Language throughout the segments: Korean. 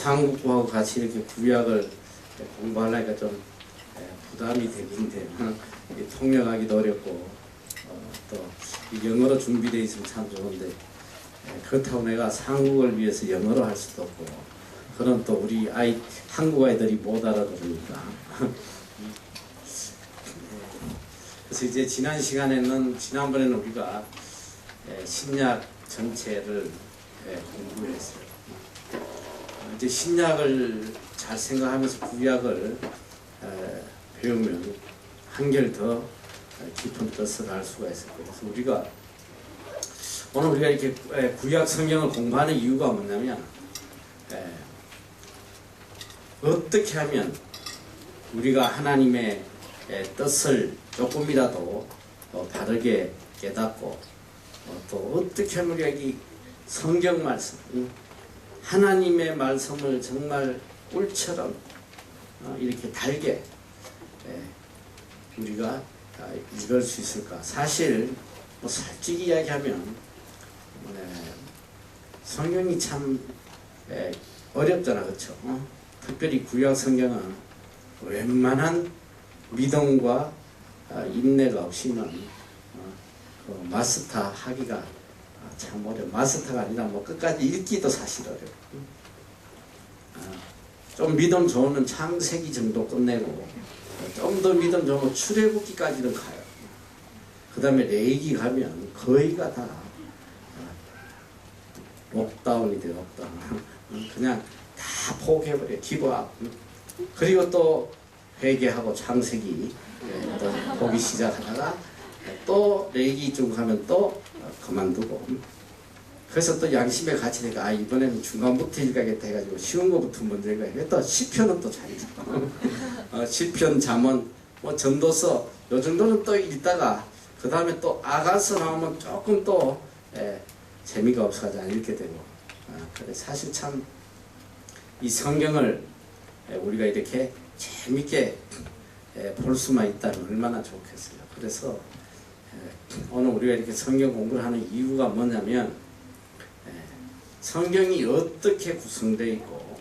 한국하고 같이 이렇게 구약을 공부하려니까 좀 부담이 되긴 돼요. 통역하기도 어렵고 또 영어로 준비되어 있으면 참 좋은데 그렇다고 내가 한국을 위해서 영어로 할 수도 없고 그런 또 우리 한국 아이들이 못 알아들으니까 그래서 이제 지난번에는 우리가 신약 전체를 공부했어요. 이제 신약을 잘 생각하면서 구약을 배우면 한결 더 깊은 뜻을 알 수가 있을 거예요. 그래서 오늘 우리가 이렇게 구약 성경을 공부하는 이유가 뭐냐면 어떻게 하면 우리가 하나님의 뜻을 조금이라도 바르게 깨닫고 또 어떻게 하면 우리가 이 성경 말씀 하나님의 말씀을 정말 꿀처럼 이렇게 달게 우리가 읽을 수 있을까? 사실 솔직히 이야기하면 성경이 참 어렵잖아, 그렇죠? 특별히 구약 성경은 웬만한 믿음과 인내가 없이는 마스터 하기가 참 어려워. 마스터가 아니라 끝까지 읽기도 사실 어려워. 좀 믿음 좋으면 창세기 정도 끝내고 좀 더 믿음 좋으면 출애굽기까지는 가요. 그 다음에 레위기 가면 거의가 다 록다운이 돼요. 록다운. 그냥 다 포기해버려요. 기브업. 그리고 또 회개하고 창세기 또 보기 시작하다가 또 레위기 쪽 가면 또 그만두고 그래서 또 양심에 갇히니까 이번에는 중간부터 읽어야겠다 해가지고 쉬운 거부터 먼저 읽어야겠다. 또 시편은 또 잘 읽어. 시편, 잠언, 전도서 요 정도는 또 읽다가 그 다음에 또 아가서 나오면 조금 또 재미가 없어서 안 읽게 되고 그래 사실 참 이 성경을 우리가 이렇게 재밌게 볼 수만 있다면 얼마나 좋겠어요. 그래서 오늘 우리가 이렇게 성경 공부를 하는 이유가 뭐냐면 성경이 어떻게 구성되어 있고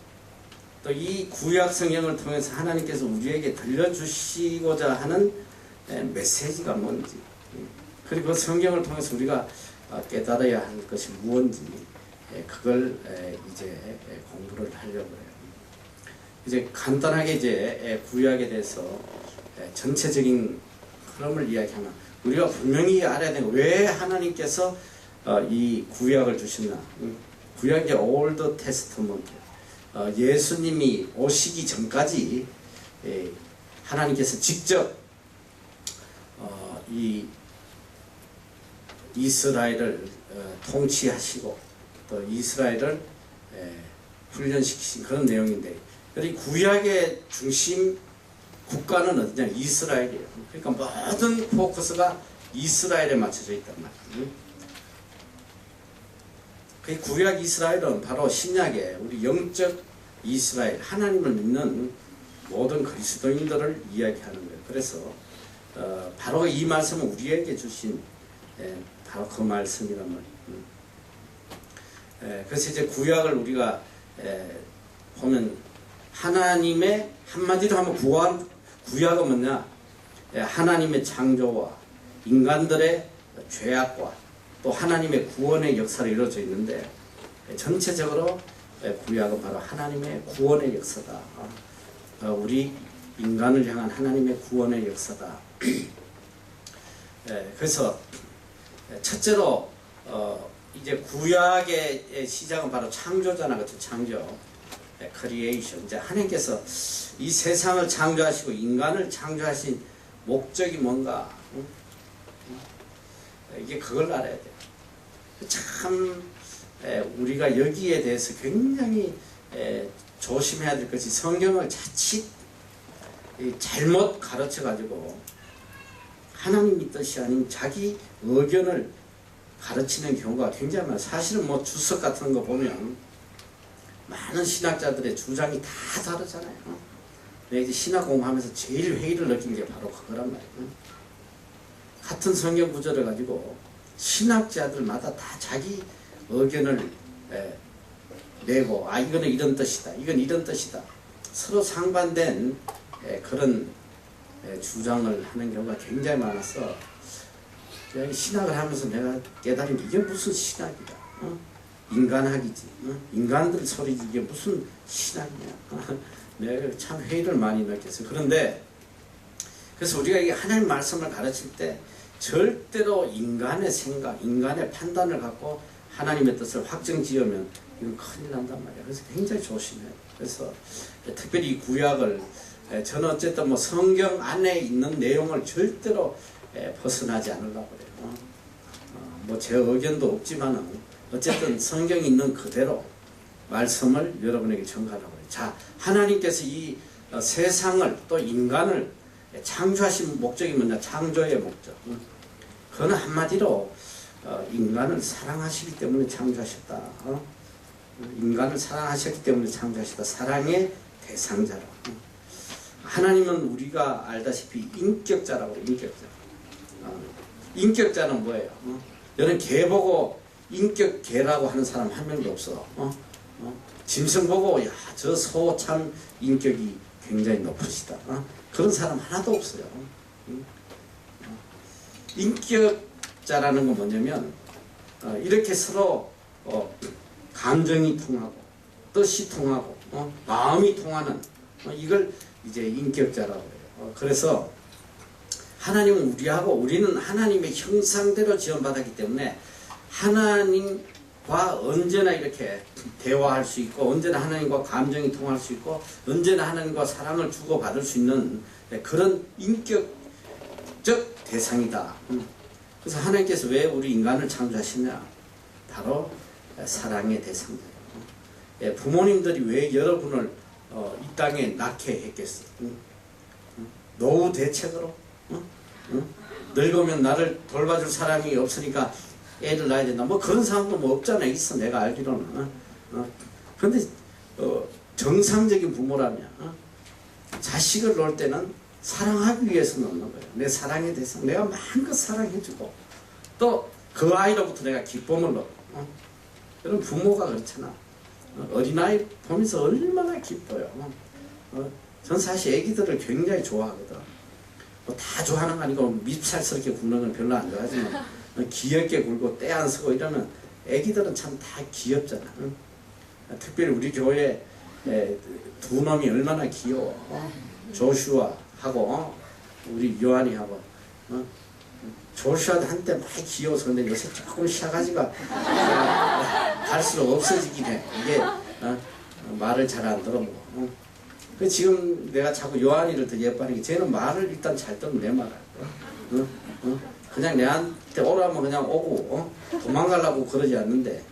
또 이 구약 성경을 통해서 하나님께서 우리에게 들려주시고자 하는 메시지가 뭔지 그리고 성경을 통해서 우리가 깨달아야 할 것이 무엇인지 그걸 이제 공부를 하려고 해요. 이제 간단하게 이제 구약에 대해서 전체적인 흐름을 이야기하면 우리가 분명히 알아야 되는 왜 하나님께서 이 구약을 주셨나. 구약의 올드 테스트먼트 예수님이 오시기 전까지 하나님께서 직접 이 이스라엘을 통치하시고 또 이스라엘을 훈련시키신 그런 내용인데 이 구약의 중심 국가는 어디냐? 이스라엘이에요. 그러니까 모든 포커스가 이스라엘에 맞춰져 있단 말이에요. 그 구약 이스라엘은 바로 신약의 우리 영적 이스라엘, 하나님을 믿는 모든 그리스도인들을 이야기하는 거예요. 그래서 바로 이 말씀은 우리에게 주신 바로 그 말씀이란 말이에요. 그래서 이제 구약을 우리가 보면 하나님의 한마디로 하면 구약은 뭐냐? 하나님의 창조와 인간들의 죄악과 또 하나님의 구원의 역사를 이루어져 있는데 전체적으로 구약은 바로 하나님의 구원의 역사다. 우리 인간을 향한 하나님의 구원의 역사다. 그래서 첫째로 이제 구약의 시작은 바로 창조잖아, 그렇죠? 창조, 크리에이션. 이제 하나님께서 이 세상을 창조하시고 인간을 창조하신 목적이 뭔가? 이게 그걸 알아야 돼. 참 우리가 여기에 대해서 굉장히 조심해야 될 것이 성경을 자칫 잘못 가르쳐 가지고 하나님의 뜻이 아닌 자기 의견을 가르치는 경우가 굉장히 많아요. 사실은 주석 같은 거 보면 많은 신학자들의 주장이 다 다르잖아요. 내가 이제 신학 공부하면서 제일 회의를 느낀 게 바로 그거란 말이에요. 같은 성경 구절을 가지고 신학자들마다 다 자기 의견을 내고 이거는 이런 뜻이다, 이건 이런 뜻이다, 서로 상반된 그런 주장을 하는 경우가 굉장히 많아서 신학을 하면서 내가 깨달은 게 이게 무슨 신학이야, 인간학이지, 인간들 소리지 이게 무슨 신학이냐. 내가 참 회의를 많이 느꼈어요. 그런데 그래서 우리가 이 하나님 말씀을 가르칠 때 절대로 인간의 생각, 인간의 판단을 갖고 하나님의 뜻을 확정지으면 이건 큰일 난단 말이야. 그래서 굉장히 조심해요. 그래서 특별히 이 구약을 저는 어쨌든 뭐 성경 안에 있는 내용을 절대로 벗어나지 않으려고 그래요. 뭐 제 의견도 없지만은 어쨌든 성경이 있는 그대로 말씀을 여러분에게 전가하라고 해요. 자, 하나님께서 이 세상을 또 인간을 창조하신 목적이 뭐냐? 창조의 목적. 그건 한마디로 인간을 사랑하시기 때문에 창조하셨다. 인간을 사랑하셨기 때문에 창조하셨다. 사랑의 대상자라. 하나님은 우리가 알다시피 인격자라고 해요. 인격자. 인격자는 뭐예요? 너는 개 보고 인격개라고 하는 사람 한 명도 없어. 짐승 보고 야, 저 소 참 인격이 굉장히 높으시다. 그런 사람 하나도 없어요. 인격자라는 건 뭐냐면 이렇게 서로 감정이 통하고 뜻이 통하고 마음이 통하는 이걸 이제 인격자라고 해요. 그래서 하나님은 우리는 하나님의 형상대로 지원받았기 때문에 하나님과 언제나 이렇게 대화할 수 있고 언제나 하나님과 감정이 통할 수 있고 언제나 하나님과 사랑을 주고받을 수 있는 그런 인격적 대상이다. 그래서 하나님께서 왜 우리 인간을 창조하시냐? 바로 사랑의 대상자예요. 부모님들이 왜 여러분을 이 땅에 낳게 했겠어? 노후 대책으로? 늙으면 나를 돌봐줄 사람이 없으니까 애를 낳아야 된다. 뭐 그런 사람도 뭐 없잖아. 있어. 내가 알기로는. 그런데 정상적인 부모라면 자식을 놓을 때는 사랑하기 위해서 놓는 거예요. 내 사랑의 대상. 내가 마음껏 사랑해주고 또 그 아이로부터 내가 기쁨을 얻고. 여러분 부모가 그렇잖아. 어린아이 보면서 얼마나 기뻐요. 전 사실 애기들을 굉장히 좋아하거든. 뭐 다 좋아하는 거 아니고 밉살스럽게 굴는 건 별로 안 좋아하지만 귀엽게 굴고 때 안 쓰고 이러면 애기들은 참 다 귀엽잖아. 특별히 우리 교회 두 놈이 얼마나 귀여워. 조슈아하고 우리 요한이하고. 조슈아도 한때 많이 귀여워서 근데 요새 조금 샤가지가 갈수록 없어지긴 해. 이게 말을 잘 안 들어보고. 지금 내가 자꾸 요한이를 더 예뻐하는 게 쟤는 말을 일단 잘 듣는 내 말 알고. 그냥 내한테 오라면 그냥 오고 도망가려고 그러지 않는데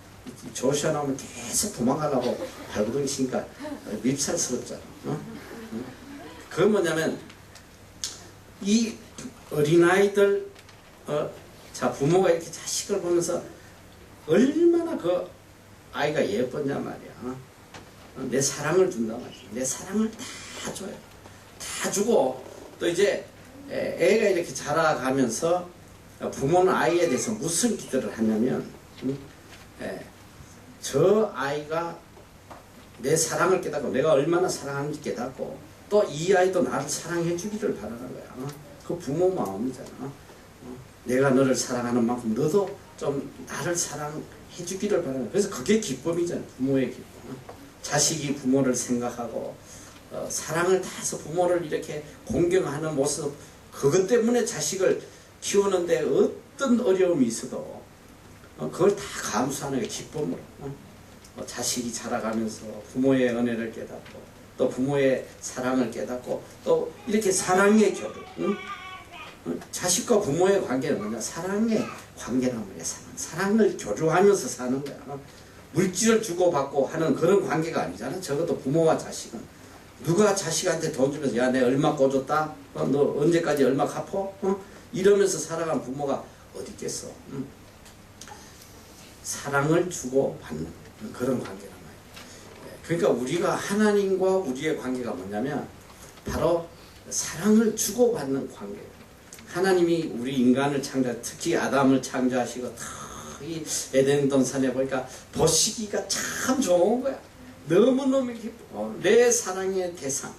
조슈아 나오면 계속 도망가려고 발구덩이 치니까 밉살스럽잖아. 그건 뭐냐면 이 어린아이들 자 부모가 이렇게 자식을 보면서 얼마나 그 아이가 예뻤냐 말이야. 내 사랑을 준단 말이야. 내 사랑을 다 줘요. 다 주고 또 이제 애가 이렇게 자라가면서 부모는 아이에 대해서 무슨 기대를 하냐면 저 아이가 내 사랑을 깨닫고 내가 얼마나 사랑하는지 깨닫고 또 이 아이도 나를 사랑해 주기를 바라는 거야. 그 부모 마음이잖아. 내가 너를 사랑하는 만큼 너도 좀 나를 사랑해 주기를 바라는 거야. 그래서 그게 기쁨이잖아. 부모의 기쁨. 자식이 부모를 생각하고 사랑을 다해서 부모를 이렇게 공경하는 모습, 그것 때문에 자식을 키우는데 어떤 어려움이 있어도 그걸 다 감수하는 게 기쁨으로. 자식이 자라가면서 부모의 은혜를 깨닫고 또 부모의 사랑을 깨닫고 또 이렇게 사랑의 교류. 자식과 부모의 관계는 뭐냐? 사랑의 관계란 말이야. 사랑을 교류하면서 사는 거야. 물질을 주고받고 하는 그런 관계가 아니잖아. 적어도 부모와 자식은. 누가 자식한테 돈 주면서 야, 내 얼마 꿔줬다? 너 언제까지 얼마 갚어? 이러면서 살아간 부모가 어디 있겠어? 사랑을 주고받는 그런 관계란 말이야. 그러니까 우리가 하나님과 우리의 관계가 뭐냐면 바로 사랑을 주고받는 관계예요. 하나님이 우리 인간을 특히 아담을 창조하시고 이 에덴 동산에 보니까 보시기가 참 좋은 거야. 너무너무 기뻐. 내 사랑의 대상.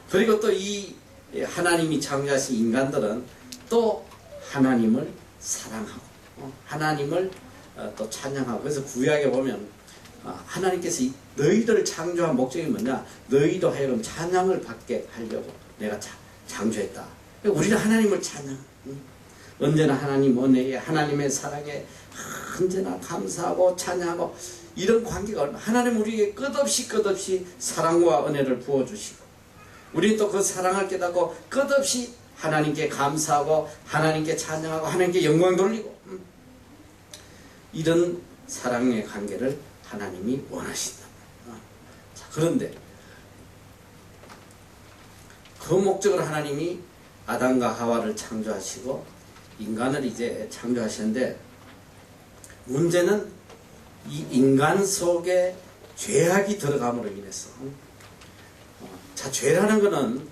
그리고 또 이 하나님이 창조하신 인간들은 또 하나님을 사랑하고 하나님을 또 찬양하고. 그래서 구약에 보면 하나님께서 너희를 창조한 목적이 뭐냐? 너희도 하여금 찬양을 받게 하려고 내가 창조했다. 우리는 하나님을 찬양. 언제나 하나님 은혜에 하나님의 사랑에 언제나 감사하고 찬양하고 이런 관계가 얼마나 하나님 우리에게 끝없이 사랑과 은혜를 부어주시고 우리는 또 그 사랑을 깨닫고 끝없이 하나님께 감사하고 하나님께 찬양하고 하나님께 영광 돌리고 이런 사랑의 관계를 하나님이 원하신다. 자, 그런데 그 목적으로 하나님이 아담과 하와를 창조하시고 인간을 이제 창조하셨는데 문제는 이 인간 속에 죄악이 들어감으로 인해서 자, 죄라는 것은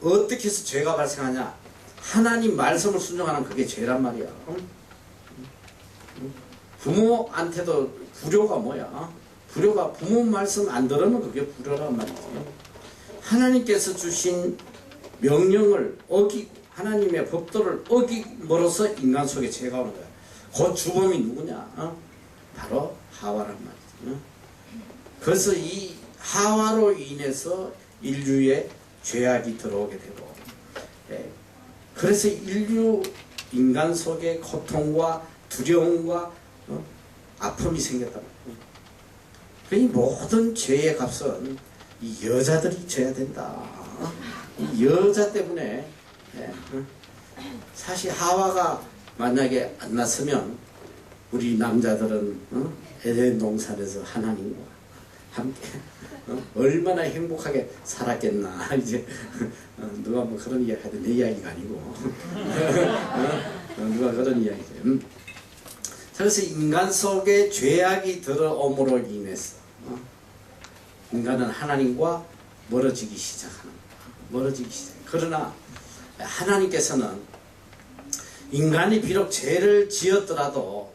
어떻게 해서 죄가 발생하냐? 하나님 말씀을 순종하는 그게 죄란 말이야. 부모한테도 불효가 뭐야? 불효가 부모 말씀 안 들으면 그게 불효란 말이지. 하나님께서 주신 명령을 어기고 하나님의 법도를 어김으로써 인간 속에 죄가 오는 거야. 그 주범이 누구냐? 바로 하와란 말이지. 그래서 이 하와로 인해서 인류에 죄악이 들어오게 되고 그래서 인간 속에 고통과 두려움과 아픔이 생겼다. 이 모든 죄의 값은 이 여자들이 져야 된다. 이 여자 때문에 사실 하와가 만약에 안 났으면 우리 남자들은 에덴 동산에서 하나님과 함께 얼마나 행복하게 살았겠나. 이제 누가 뭐 그런 이야기 하든 내 이야기가 아니고 누가 그런 이야기죠. 그래서 인간 속에 죄악이 들어옴으로 인해서 인간은 하나님과 멀어지기 시작하는 거야. 멀어지기 시작. 그러나 하나님께서는 인간이 비록 죄를 지었더라도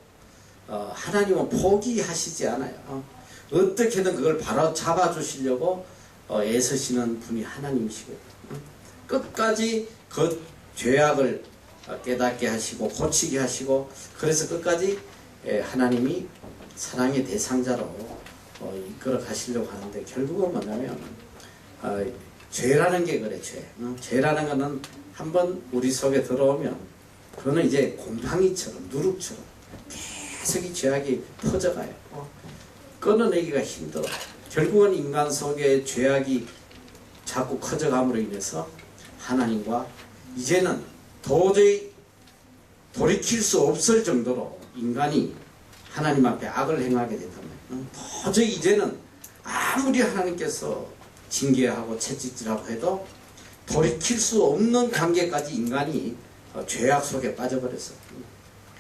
하나님은 포기하시지 않아요. 어떻게든 그걸 바로 잡아주시려고 애쓰시는 분이 하나님이시고요. 끝까지 그 죄악을 깨닫게 하시고 고치게 하시고 그래서 끝까지 하나님이 사랑의 대상자로 이끌어 가시려고 하는데 결국은 뭐냐면 죄라는 게 그래. 죄라는 거는 한번 우리 속에 들어오면 그거는 이제 곰팡이처럼 누룩처럼 계속 이 죄악이 퍼져가요. 끊어내기가 힘들어. 결국은 인간 속에 죄악이 자꾸 커져감으로 인해서 하나님과 이제는 도저히 돌이킬 수 없을 정도로 인간이 하나님 앞에 악을 행하게 됐다면 도저히 이제는 아무리 하나님께서 징계하고 채찍질하고 해도 돌이킬 수 없는 관계까지 인간이 죄악 속에 빠져버렸어요.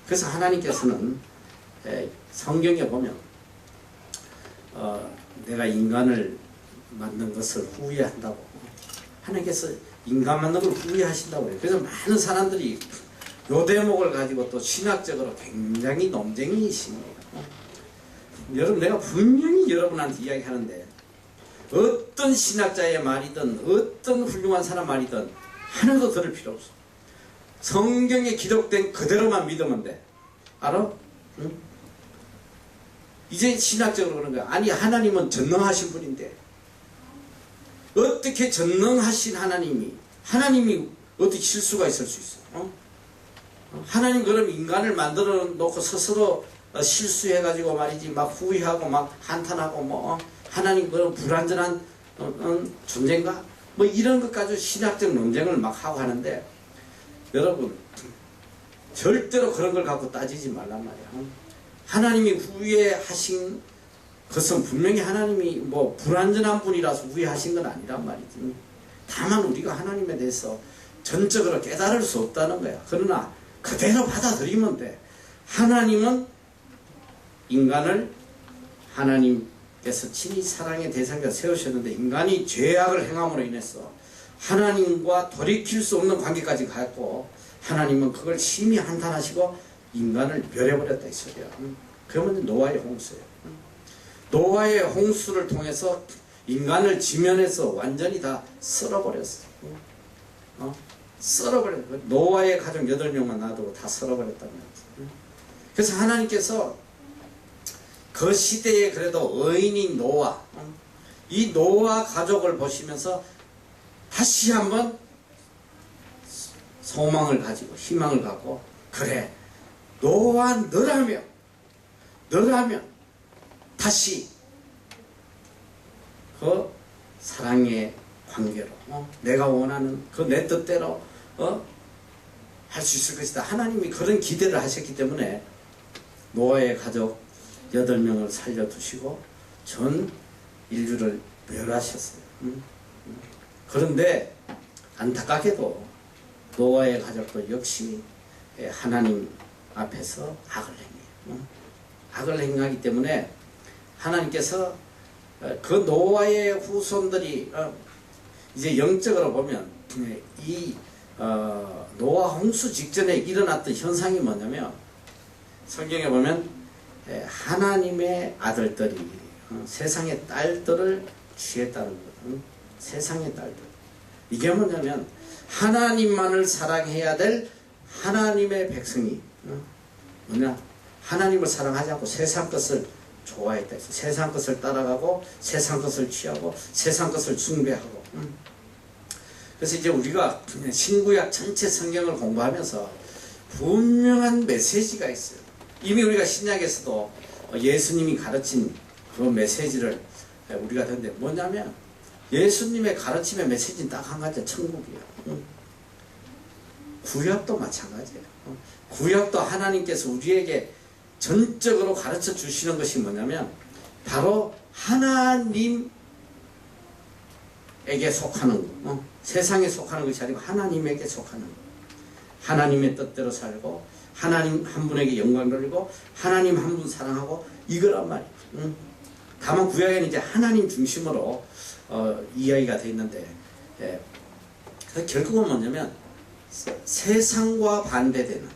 그래서 하나님께서는 성경에 보면 내가 인간을 만든 것을 후회한다고 하나님께서 인간 만든 걸 후회하신다고 해요. 그래서 많은 사람들이 요 대목을 가지고 또 신학적으로 굉장히 논쟁이십니다. 여러분 내가 분명히 여러분한테 이야기하는데 어떤 신학자의 말이든 어떤 훌륭한 사람 말이든 하나도 들을 필요 없어. 성경에 기록된 그대로만 믿으면 돼. 알아? 응? 이제 신학적으로 그런 거야. 아니 하나님은 전능하신 분인데 어떻게 전능하신 하나님이 어떻게 실수가 있을 수 있어? 하나님 그럼 인간을 만들어 놓고 스스로 실수해가지고 말이지 막 후회하고 막 한탄하고 뭐 하나님 그런 불완전한 존재인가? 뭐 이런 것 가지고 신학적 논쟁을 막 하고 하는데 여러분 절대로 그런 걸 갖고 따지지 말란 말이야. 하나님이 후회하신 것은 분명히 하나님이 뭐 불완전한 분이라서 후회하신 건 아니란 말이지. 다만 우리가 하나님에 대해서 전적으로 깨달을 수 없다는 거야. 그러나 그대로 받아들이면 돼. 하나님은 인간을 하나님께서 친히 사랑의 대상자 세우셨는데 인간이 죄악을 행함으로 인해서 하나님과 돌이킬 수 없는 관계까지 갔고 하나님은 그걸 심히 한탄하시고 인간을 멸해버렸다 이 소리야. 그러면 노아의 홍수예요. 노아의 홍수를 통해서 인간을 지면에서 완전히 다 썰어버렸어. 썰어버렸어. 노아의 가족 8명만 놔두고 다 썰어버렸단 말이야. 그래서 하나님께서 그 시대에 그래도 의인인 노아, 이 노아 가족을 보시면서 다시 한번 소망을 가지고 희망을 갖고, 그래 노아 너라면 다시 그 사랑의 관계로 내가 원하는 그 내 뜻대로 할 수 있을 것이다. 하나님이 그런 기대를 하셨기 때문에 노아의 가족 8명을 살려두시고 전 인류를 멸하셨어요. 그런데 안타깝게도 노아의 가족도 역시 하나님 앞에서 악을 행해요. 악을 행하기 때문에 하나님께서 그 노아의 후손들이 이제 영적으로 보면 이 노아 홍수 직전에 일어났던 현상이 뭐냐면, 성경에 보면 하나님의 아들들이 세상의 딸들을 취했다는 거예요. 세상의 딸들. 이게 뭐냐면 하나님만을 사랑해야 될 하나님의 백성이 뭐냐? 하나님을 사랑하지 않고 세상 것을 좋아했다. 세상 것을 따라가고 세상 것을 취하고 세상 것을 숭배하고. 그래서 이제 우리가 신구약 전체 성경을 공부하면서 분명한 메시지가 있어요. 이미 우리가 신약에서도 예수님이 가르친 그 메시지를 우리가 듣는데, 뭐냐면 예수님의 가르침의 메시지는 딱 한 가지야. 천국이야. 구약도 마찬가지예요. 구약도 하나님께서 우리에게 전적으로 가르쳐 주시는 것이 뭐냐면 바로 하나님에게 속하는 거. 세상에 속하는 것이 아니고 하나님에게 속하는 거. 하나님의 뜻대로 살고 하나님 한 분에게 영광 돌리고 하나님 한 분 사랑하고 이거란 말이에요. 다만 구약에는 이제 하나님 중심으로 이야기가 되어 있는데, 결국은 뭐냐면 세상과 반대되는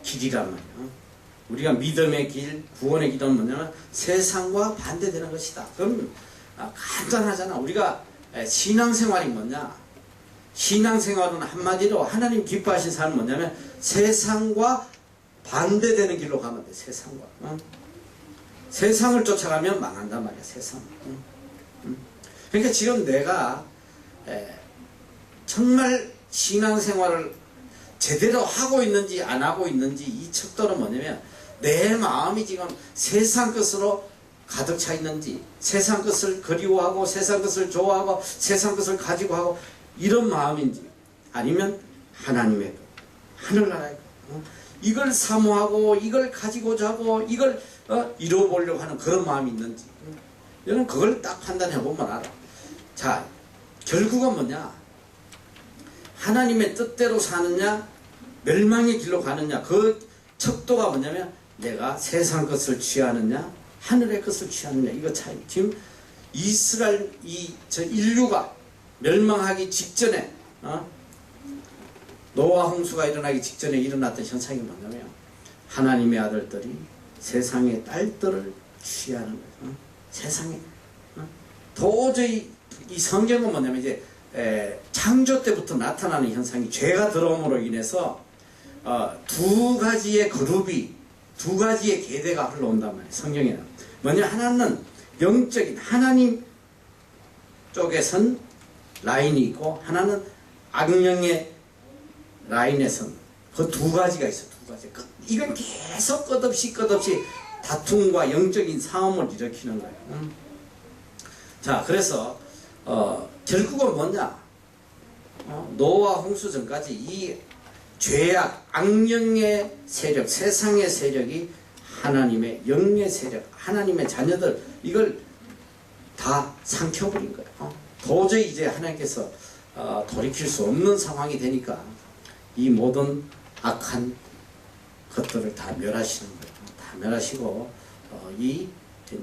길이란 말이에요. 우리가 믿음의 길, 구원의 길은 뭐냐면 세상과 반대되는 것이다. 그럼 간단하잖아. 우리가 신앙생활이 뭐냐? 신앙생활은 한마디로 하나님 기뻐하신 삶은 뭐냐면 세상과 반대되는 길로 가면 돼. 세상과. 세상을 쫓아가면 망한단 말이야. 세상. 그러니까 지금 내가 정말 신앙생활을 제대로 하고 있는지 안 하고 있는지 이 척도는 뭐냐면 내 마음이 지금 세상 것으로 가득 차 있는지, 세상 것을 그리워하고 세상 것을 좋아하고 세상 것을 가지고 하고 이런 마음인지, 아니면 하나님의 것, 하늘나라의 것, 이걸 사모하고 이걸 가지고자 하고 이걸 이루어보려고 하는 그런 마음이 있는지, 여러분 그걸 딱 판단해보면 알아. 자, 결국은 뭐냐? 하나님의 뜻대로 사느냐 멸망의 길로 가느냐, 그 척도가 뭐냐면 내가 세상 것을 취하느냐 하늘의 것을 취하느냐, 이거 차이. 지금 이스라엘 저 인류가 멸망하기 직전에 노아 홍수가 일어나기 직전에 일어났던 현상이 뭐냐면 하나님의 아들들이 세상의 딸들을 취하는 거예요. 세상에 도저히 이 성경은 뭐냐면 이제 창조 때부터 나타나는 현상이 죄가 들어옴으로 인해서 두 가지의 그룹이, 두 가지의 계대가 흘러온단 말이에요. 성경에는 뭐냐, 하나는 영적인 하나님 쪽에선 라인이 있고 하나는 악령의 라인에선 그 두 가지가 있어. 두 가지. 이건 계속 끝없이 다툼과 영적인 싸움을 일으키는 거예요. 자, 그래서 결국은 뭐냐? 노아 홍수 전까지 이 죄악, 악령의 세력, 세상의 세력이 하나님의 영의 세력, 하나님의 자녀들, 이걸 다 삼켜버린 거예요. 도저히 이제 하나님께서 돌이킬 수 없는 상황이 되니까 이 모든 악한 것들을 다 멸하시는 거예요. 다 멸하시고 이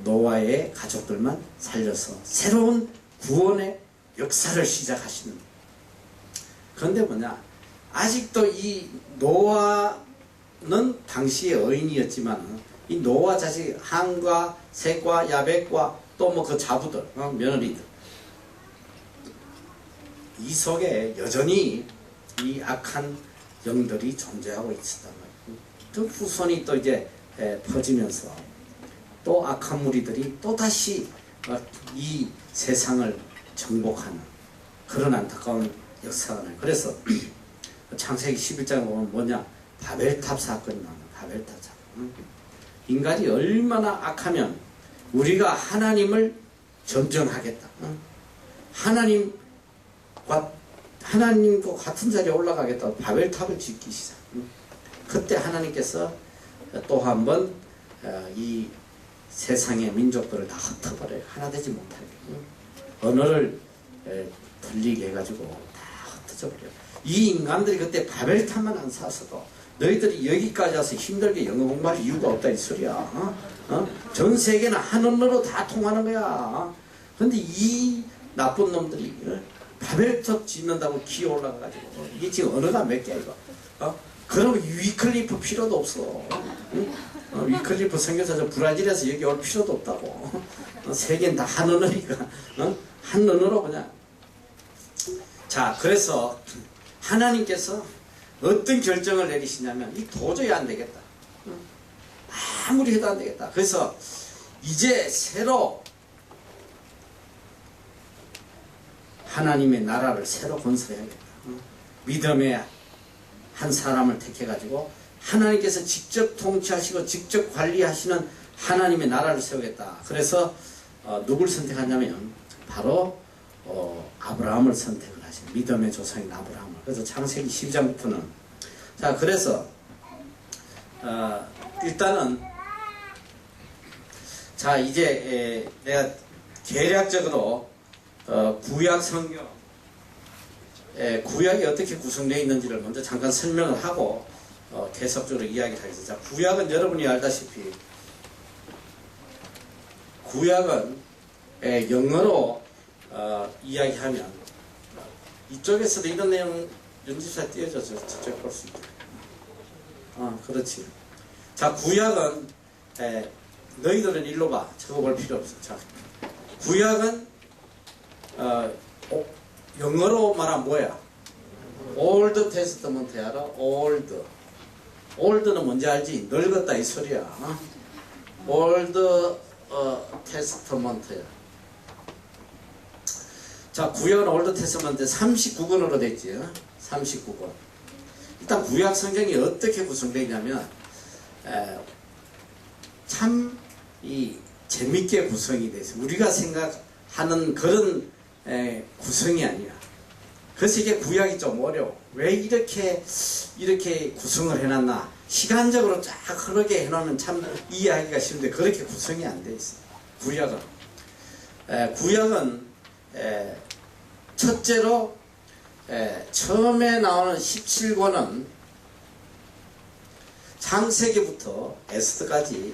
노아의 가족들만 살려서 새로운 구원의 역사를 시작하시는 거예요. 그런데 뭐냐, 아직도 이 노아 당시의 어인이었지만 이 노와 자식, 한과 색과 야백과 또 뭐 그 자부들, 며느리들, 이 속에 여전히 이 악한 영들이 존재하고 있었단 말이에요. 그 후손이 또 이제 퍼지면서 또 악한 무리들이 또 다시 이 세상을 정복하는 그런 안타까운 역사가 나요. 그래서 창세기 11장에 보면 뭐냐? 바벨탑 사건이 나와요. 바벨탑 사건. 인간이 얼마나 악하면 우리가 하나님을 점령하겠다. 하나님과 같은 자리에 올라가겠다고 바벨탑을 짓기 시작. 그때 하나님께서 또 한 번 이 세상의 민족들을 다 흩어버려요. 하나 되지 못하게. 언어를 들리게 해가지고 다 흩어져 버려요. 이 인간들이 그때 바벨탑만 안 샀어도 너희들이 여기까지 와서 힘들게 영어 공부할 이유가 없다 이 소리야. 전 세계는 한 언어로 다 통하는 거야. 근데 이 나쁜 놈들이 바벨탑 짓는다고 기어 올라가가지고 이게 지금 언어가 몇 개야 이거. 그럼 위클리프 필요도 없어. 위클리프 선교사 저 브라질에서 여기 올 필요도 없다고. 세계는 다 한 언어니까 한 언어로 그냥. 자, 그래서 하나님께서 어떤 결정을 내리시냐면 이 도저히 안 되겠다. 아무리 해도 안 되겠다. 그래서 이제 새로 하나님의 나라를 새로 건설해야겠다. 믿음의 한 사람을 택해가지고 하나님께서 직접 통치하시고 직접 관리하시는 하나님의 나라를 세우겠다. 그래서 누굴 선택하냐면 바로 아브라함을 선택을 하시는 믿음의 조상인 아브라함을. 그래서 창세기 12장부터는 자 그래서 일단은 자 이제 내가 대략적으로 구약 성경 구약이 어떻게 구성되어 있는지를 먼저 잠깐 설명을 하고 계속적으로 이야기를 하겠습니다. 자, 구약은 여러분이 알다시피 구약은 영어로 이야기하면 이쪽에서도 이런 내용 연집사 띄워줘서 저쪽 볼 수 있게. 그렇지. 자, 구약은 너희들은 일로 봐. 저거 볼 필요 없어. 자, 구약은 영어로 말하면 뭐야? 올드 테스트먼트 알아? 올드. 올드는 뭔지 알지? 늙었다 이 소리야. 올드 테스트먼트야. 자, 구약은 올드 테스트먼트 39권으로 됐지. 39권. 일단 구약 성경이 어떻게 구성되어 있냐면 참 재밌게 구성이 돼 있어. 우리가 생각하는 그런 구성이 아니야. 그래서 이게 구약이 좀 어려워. 왜 이렇게 구성을 해놨나? 시간적으로 쫙 흐르게 해놓으면 참 이해하기가 쉬운데 그렇게 구성이 안 돼 있어. 구약은 첫째로 처음에 나오는 17권은 창세기부터 에스더까지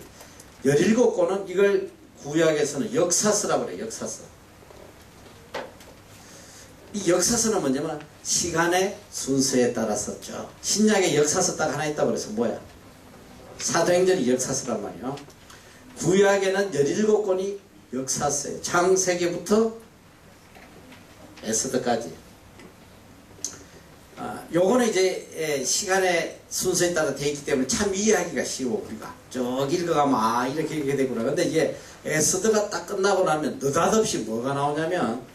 17권은 이걸 구약에서는 역사서라고 그래. 역사서. 이 역사서는 뭐냐면 시간의 순서에 따라서 쭉 신약에 역사서 딱 하나 있다고 그래서 뭐야? 사도행전이 역사서란 말이야. 구약에는 17권이 역사서예요. 창세기부터 에스더까지. 요거는 이제 시간의 순서에 따라 되어 있기 때문에 참 이해하기가 쉬워. 우리가 쭉 읽어가면 이렇게 되구나. 근데 이제 에스더가 딱 끝나고 나면 느닷없이 뭐가 나오냐면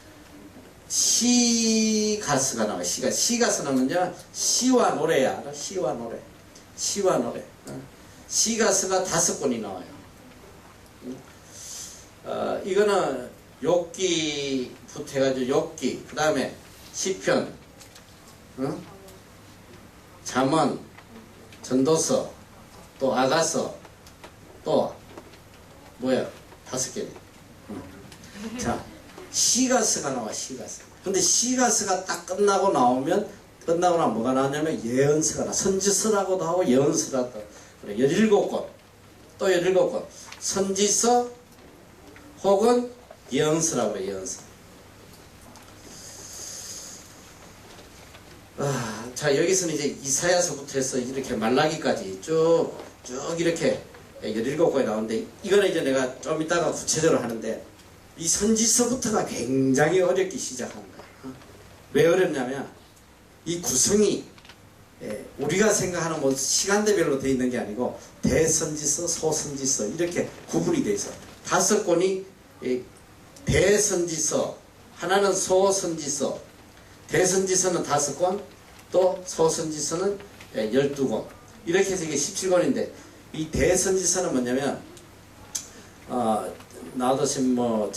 시가스가 나와요. 시가스는 뭐냐? 시와 노래야. 시와 노래. 시가스가 5권이 나와요. 이거는 욥기부터 해가지고 욥기, 그 다음에 시편, 잠언, 전도서, 또 아가서, 또 뭐야? 5개네. 자, 시가스가 나와. 시가스. 근데 시가스가 딱 끝나고 나면 뭐가 나오냐면 예언서가 나. 선지서라고도 하고 예언서라고. 그래. 17권. 또 17권. 선지서 혹은 예언서라고 그래. 예언서. 자, 여기서는 이제 이사야서부터 해서 이렇게 말라기까지 쭉 이렇게 17권이 나오는데, 이거는 이제 내가 좀 이따가 구체적으로 하는데, 이 선지서부터가 굉장히 어렵게 시작하는 거야. 왜 어렵냐면, 이 구성이 우리가 생각하는 뭐 시간대별로 되어 있는 게 아니고, 대선지서, 소선지서 이렇게 구분이 되어 있어. 5권이 대선지서, 하나는 소선지서, 대선지서는 5권, 또 소선지서는 12권. 이렇게 해서 이게 17권인데, 이 대선지서는 뭐냐면, 나오듯이 뭐,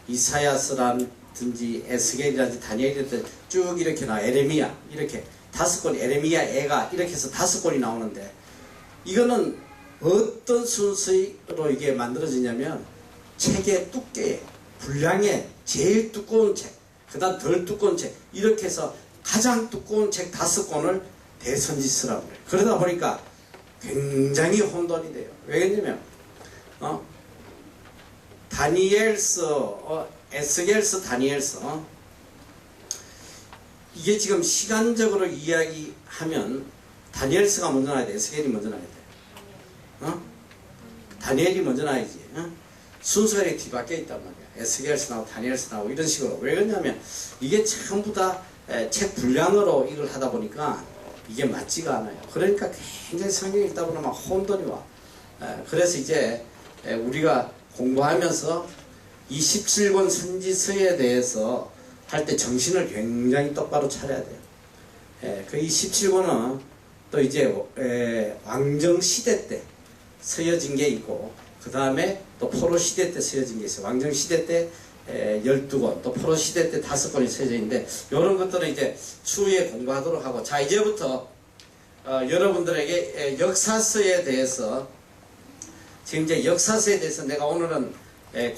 이사야서라든지 에스겔이라든지 다니엘이라든지 쭉 이렇게 에레미야, 이렇게 5권, 에레미야, 에가, 이렇게 해서 5권이 나오는데, 이거는 어떤 순서로 이게 만들어지냐면, 책의 두께, 분량의 제일 두꺼운 책, 그 다음 덜 두꺼운 책, 이렇게 해서 가장 두꺼운 책 5권을 대선지서라고 해요. 그러다 보니까 굉장히 혼돈이 돼요. 왜냐면 다니엘서, 에스겔서, 다니엘서, 이게 지금 시간적으로 이야기하면 다니엘서가 먼저 나야 돼, 에스겔이 먼저 나야 돼. 다니엘이 먼저 나야지. 순서가 이렇게 뒤바뀌어 있단 말이야. 에스겔서 나오고 다니엘서 나오고 이런 식으로. 왜 그러냐면 이게 전부 다 책 분량으로 이걸 하다 보니까 이게 맞지가 않아요. 그러니까 굉장히 성경 읽다 보면 막 혼돈이 와. 그래서 이제 우리가 공부하면서 이 17권 선지서에 대해서 할 때 정신을 굉장히 똑바로 차려야 돼요. 그 이 17권은 또 이제 왕정 시대 때 서여진 게 있고, 그 다음에 또 포로 시대 때 서여진 게 있어요. 왕정 시대 때 12권, 또 포로 시대 때 5권이 서여져 있는데, 이런 것들은 이제 추후에 공부하도록 하고, 자, 이제부터 여러분들에게 역사서에 대해서, 지금 이제 역사서에 대해서 내가 오늘은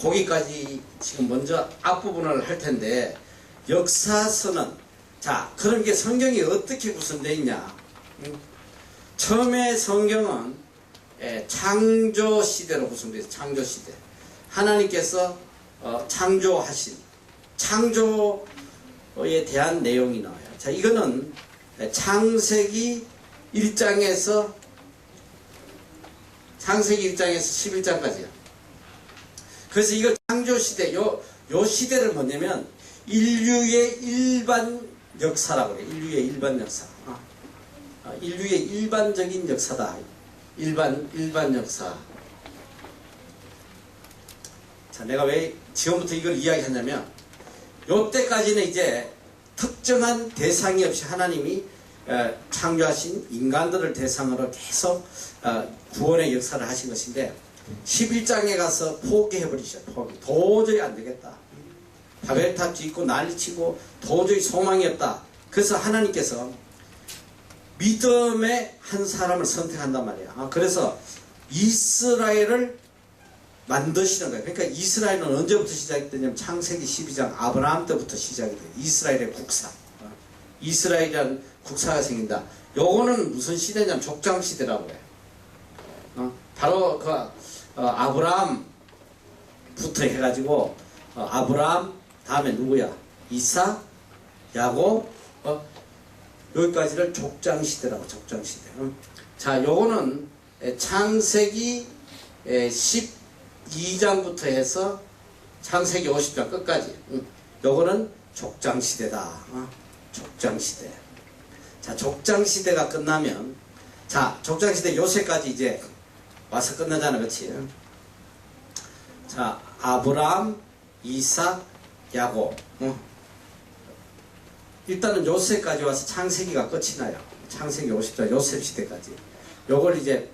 거기까지 지금 먼저 앞부분을 할 텐데, 역사서는, 자, 그런 게 성경이 어떻게 구성되어 있냐. 처음에 성경은 창조 시대로 구성되어 있어요. 창조 시대. 하나님께서 창조하신 창조에 대한 내용이 나와요. 자, 이거는 창세기 1장에서 11장까지야. 그래서 이거 창조 시대, 요 시대를 뭐냐면 인류의 일반 역사라고 그래요. 인류의 일반 역사. 인류의 일반적인 역사다. 일반 역사. 자, 내가 왜 지금부터 이걸 이야기하냐면, 요때까지는 이제 특정한 대상이 없이 하나님이 창조하신 인간들을 대상으로 계속 구원의 역사를 하신 것인데, 11장에 가서 포기해버리셔. 포기. 도저히 안 되겠다. 바벨탑 짓고 난리치고 도저히 소망이 없다. 그래서 하나님께서 믿음의 한 사람을 선택한단 말이야. 그래서 이스라엘을 만드시는 거예요. 그러니까 이스라엘은 언제부터 시작됐냐면 창세기 12장 아브라함 때부터 시작이 돼요. 이스라엘의 국사. 이스라엘이라는 국사가 생긴다. 요거는 무슨 시대냐면 족장시대라고 해요. 바로 그 아브라함부터 해가지고 아브라함 다음에 누구야? 이삭, 야곱, 여기까지를 족장시대라고. 족장시대. 자, 요거는 창세기 12장부터 해서 창세기 50장 끝까지. 요거는 족장시대다. 족장시대. 자, 족장시대가 끝나면, 자, 족장시대 요새까지 이제 와서 끝나잖아. 그치? 자, 아브라함, 이삭, 야곱. 일단은 요새까지 와서 창세기가 끝이 나요. 창세기 50장 요셉 시대까지. 요걸 이제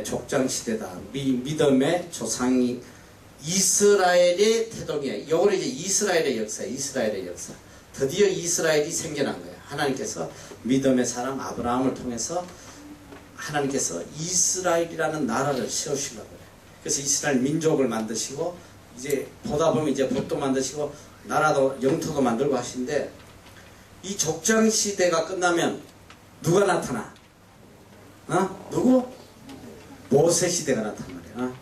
족장시대다. 믿음의 조상이 이스라엘의 태동이에요. 요걸 이제 이스라엘의 역사, 이스라엘의 역사. 드디어 이스라엘이 생겨난 거예요. 하나님께서 믿음의 사람 아브라함을 통해서 하나님께서 이스라엘이라는 나라를 세우시려고 그래요. 그래서 이스라엘 민족을 만드시고, 이제 보다 보면 이제 법도 만드시고 나라도 영토도 만들고 하시는데, 이 족장시대가 끝나면 누가 나타나? 누구? 모세시대가 나타나요.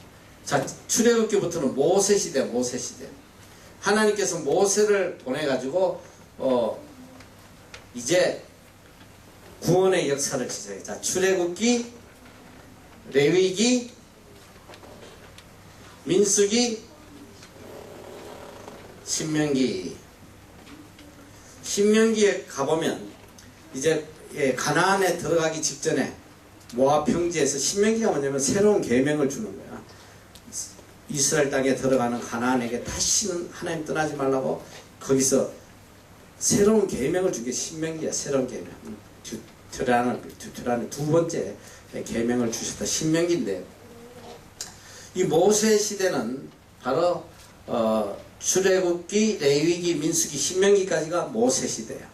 자, 출애굽기부터는 모세시대, 모세시대. 하나님께서 모세를 보내가지고 이제 구원의 역사를 시작해. 자, 출애굽기, 레위기, 민수기, 신명기. 신명기에 가보면 이제 가나안에 들어가기 직전에 모압 평지에서, 신명기가 뭐냐면 새로운 계명을 주는 거야. 이스라엘 땅에 들어가는 가나안에게 다시는 하나님 떠나지 말라고 거기서 새로운 계명을 준 게 신명기야. 새로운 계명. 듀테라노미 두 번째 계명을 주셨다. 신명기인데, 이 모세 시대는 바로 출애굽기, 레위기, 민수기, 신명기까지가 모세 시대야.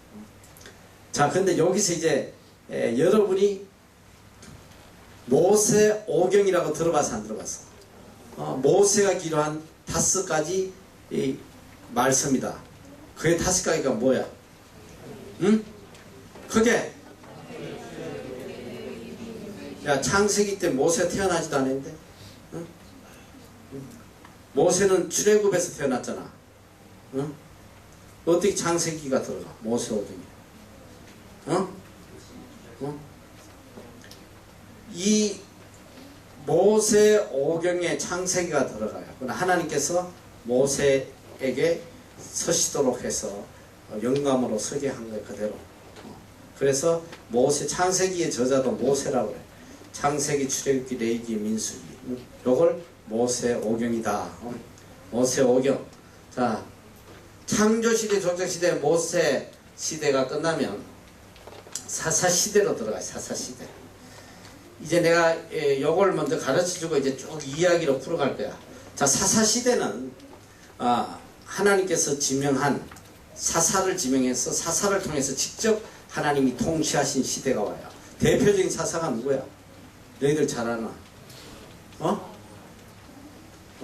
자, 근데 여기서 이제 여러분이 모세 오경이라고 들어봐서 안 들어봤어? 모세가 기록한 5가지 이 말씀이다. 그게 5가지가 뭐야? 응? 그게 야, 창세기 때 모세 태어나지도 않았는데, 응? 모세는 출애굽에서 태어났잖아. 응? 어떻게 창세기가 들어가? 모세 오경이. 어? 어? 이 모세 오경에 창세기가 들어가요. 그러나 하나님께서 모세에게 서시도록 해서 영감으로 서게 한 거예요. 그대로. 그래서 모세, 창세기의 저자도 모세라고 그래요. 창세기, 출애굽기, 레위기, 민수기. 요걸 모세 오경이다. 모세 오경. 자, 창조시대, 족장시대, 모세 시대가 끝나면 사사시대로 들어가요. 사사시대. 이제 내가 요걸 먼저 가르쳐주고 이제 쭉 이야기로 풀어갈 거야. 자, 사사시대는 하나님께서 지명한 사사를 지명해서 사사를 통해서 직접 하나님이 통치하신 시대가 와요. 대표적인 사사가 누구야? 너희들 잘 아나?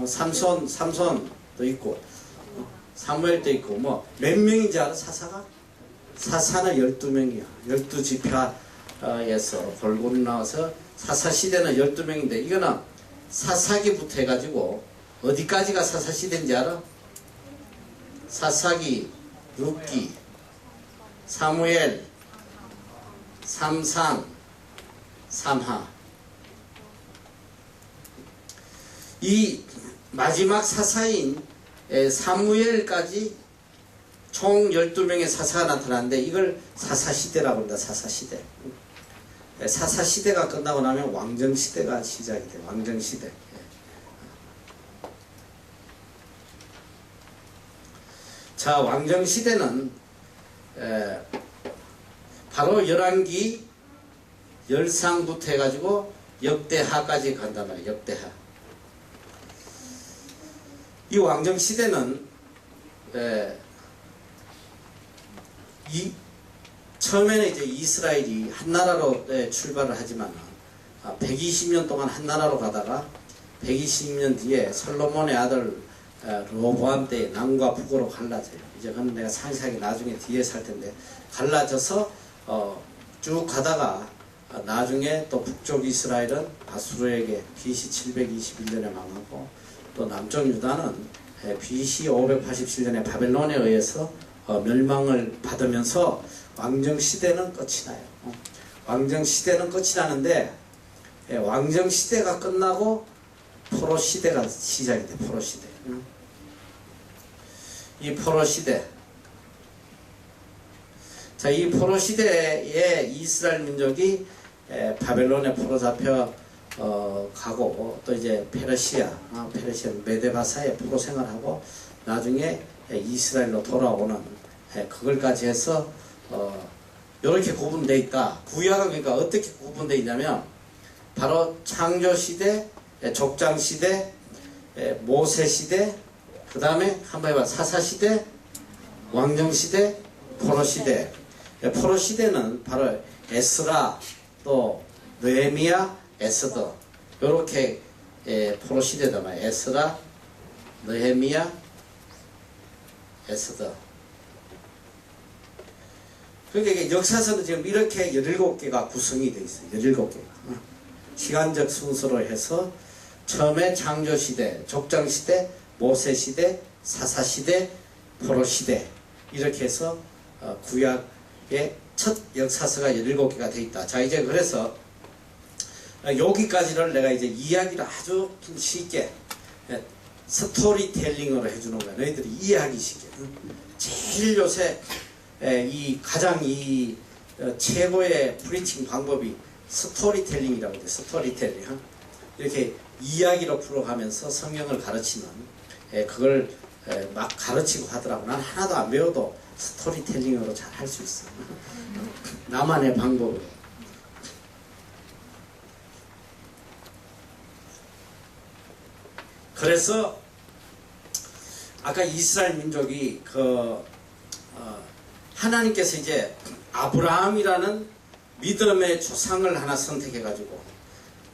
삼손도 있고, 사무엘도 있고, 뭐 몇 명인지 알아? 사사가? 사사는 12명이야. 12지파에서 골고루 나와서 사사시대는 12명인데, 이거는 사사기부터 해가지고 어디까지가 사사시대인지 알아? 사사기, 룻기, 사무엘, 삼상, 삼하. 이 마지막 사사인 사무엘까지 총 12명의 사사가 나타나는데, 이걸 사사시대라고 합니다. 사사시대. 사사시대가 끝나고 나면 왕정시대가 시작이 돼요. 왕정시대. 자, 왕정시대는 바로 열왕기, 열상부터 해가지고 역대하까지 간단 말이에요. 역대하. 이 왕정시대는 처음에는 이제 이스라엘이 한 나라로 출발을 하지만 120년 동안 한 나라로 가다가 120년 뒤에 솔로몬의 아들 로보암 때 남과 북으로 갈라져요. 이제 그건 내가 상세하게 나중에 뒤에 살 텐데, 갈라져서 쭉 가다가 나중에 또 북쪽 이스라엘은 아수르에게 BC 721년에 망하고, 또 남쪽 유다는 BC 587년에 바벨론에 의해서 멸망을 받으면서 왕정시대는 끝이 나요. 왕정시대는 끝이 나는데, 왕정시대가 끝나고 포로시대가 시작이 돼. 포로시대. 이 포로시대. 자, 이 포로시대에 이스라엘 민족이 바벨론에 포로 잡혀 가고, 또 이제 페르시아 메데바사에 포로 생활하고, 나중에 이스라엘로 돌아오는, 그걸까지 해서 이렇게 구분되어 있다. 구약은 그러니까 어떻게 구분되어 있냐면, 바로 창조시대, 족장시대, 모세시대, 그 다음에 한번 해봐. 사사시대, 왕정시대, 포로시대. 포로시대는 바로 에스라, 또 느헤미야, 에스더, 요렇게 포로시대다 말이야. 에스라, 느헤미야, 에스더. 그러니까 역사서는 지금 이렇게 17개가 구성이 되어 있어요. 17개가. 시간적 순서로 해서 처음에 창조시대, 족장시대, 모세시대, 사사시대, 포로시대, 이렇게 해서 구약 첫 역사서가 17개가 돼 있다. 자, 이제 그래서 여기까지를 내가 이제 이야기를 아주 쉽게 스토리텔링으로 해주는 거야. 너희들이 이해하기 쉽게. 제일 요새 이 가장 이 최고의 프리칭 방법이 스토리텔링이라고 돼. 스토리텔링. 이렇게 이야기로 풀어가면서 성경을 가르치는 그걸 막 가르치고 하더라고. 난 하나도 안 배워도 스토리텔링으로 잘 할 수 있어. 나만의 방법으로. 그래서 아까 이스라엘 민족이 하나님께서 이제 아브라함이라는 믿음의 조상을 하나 선택해 가지고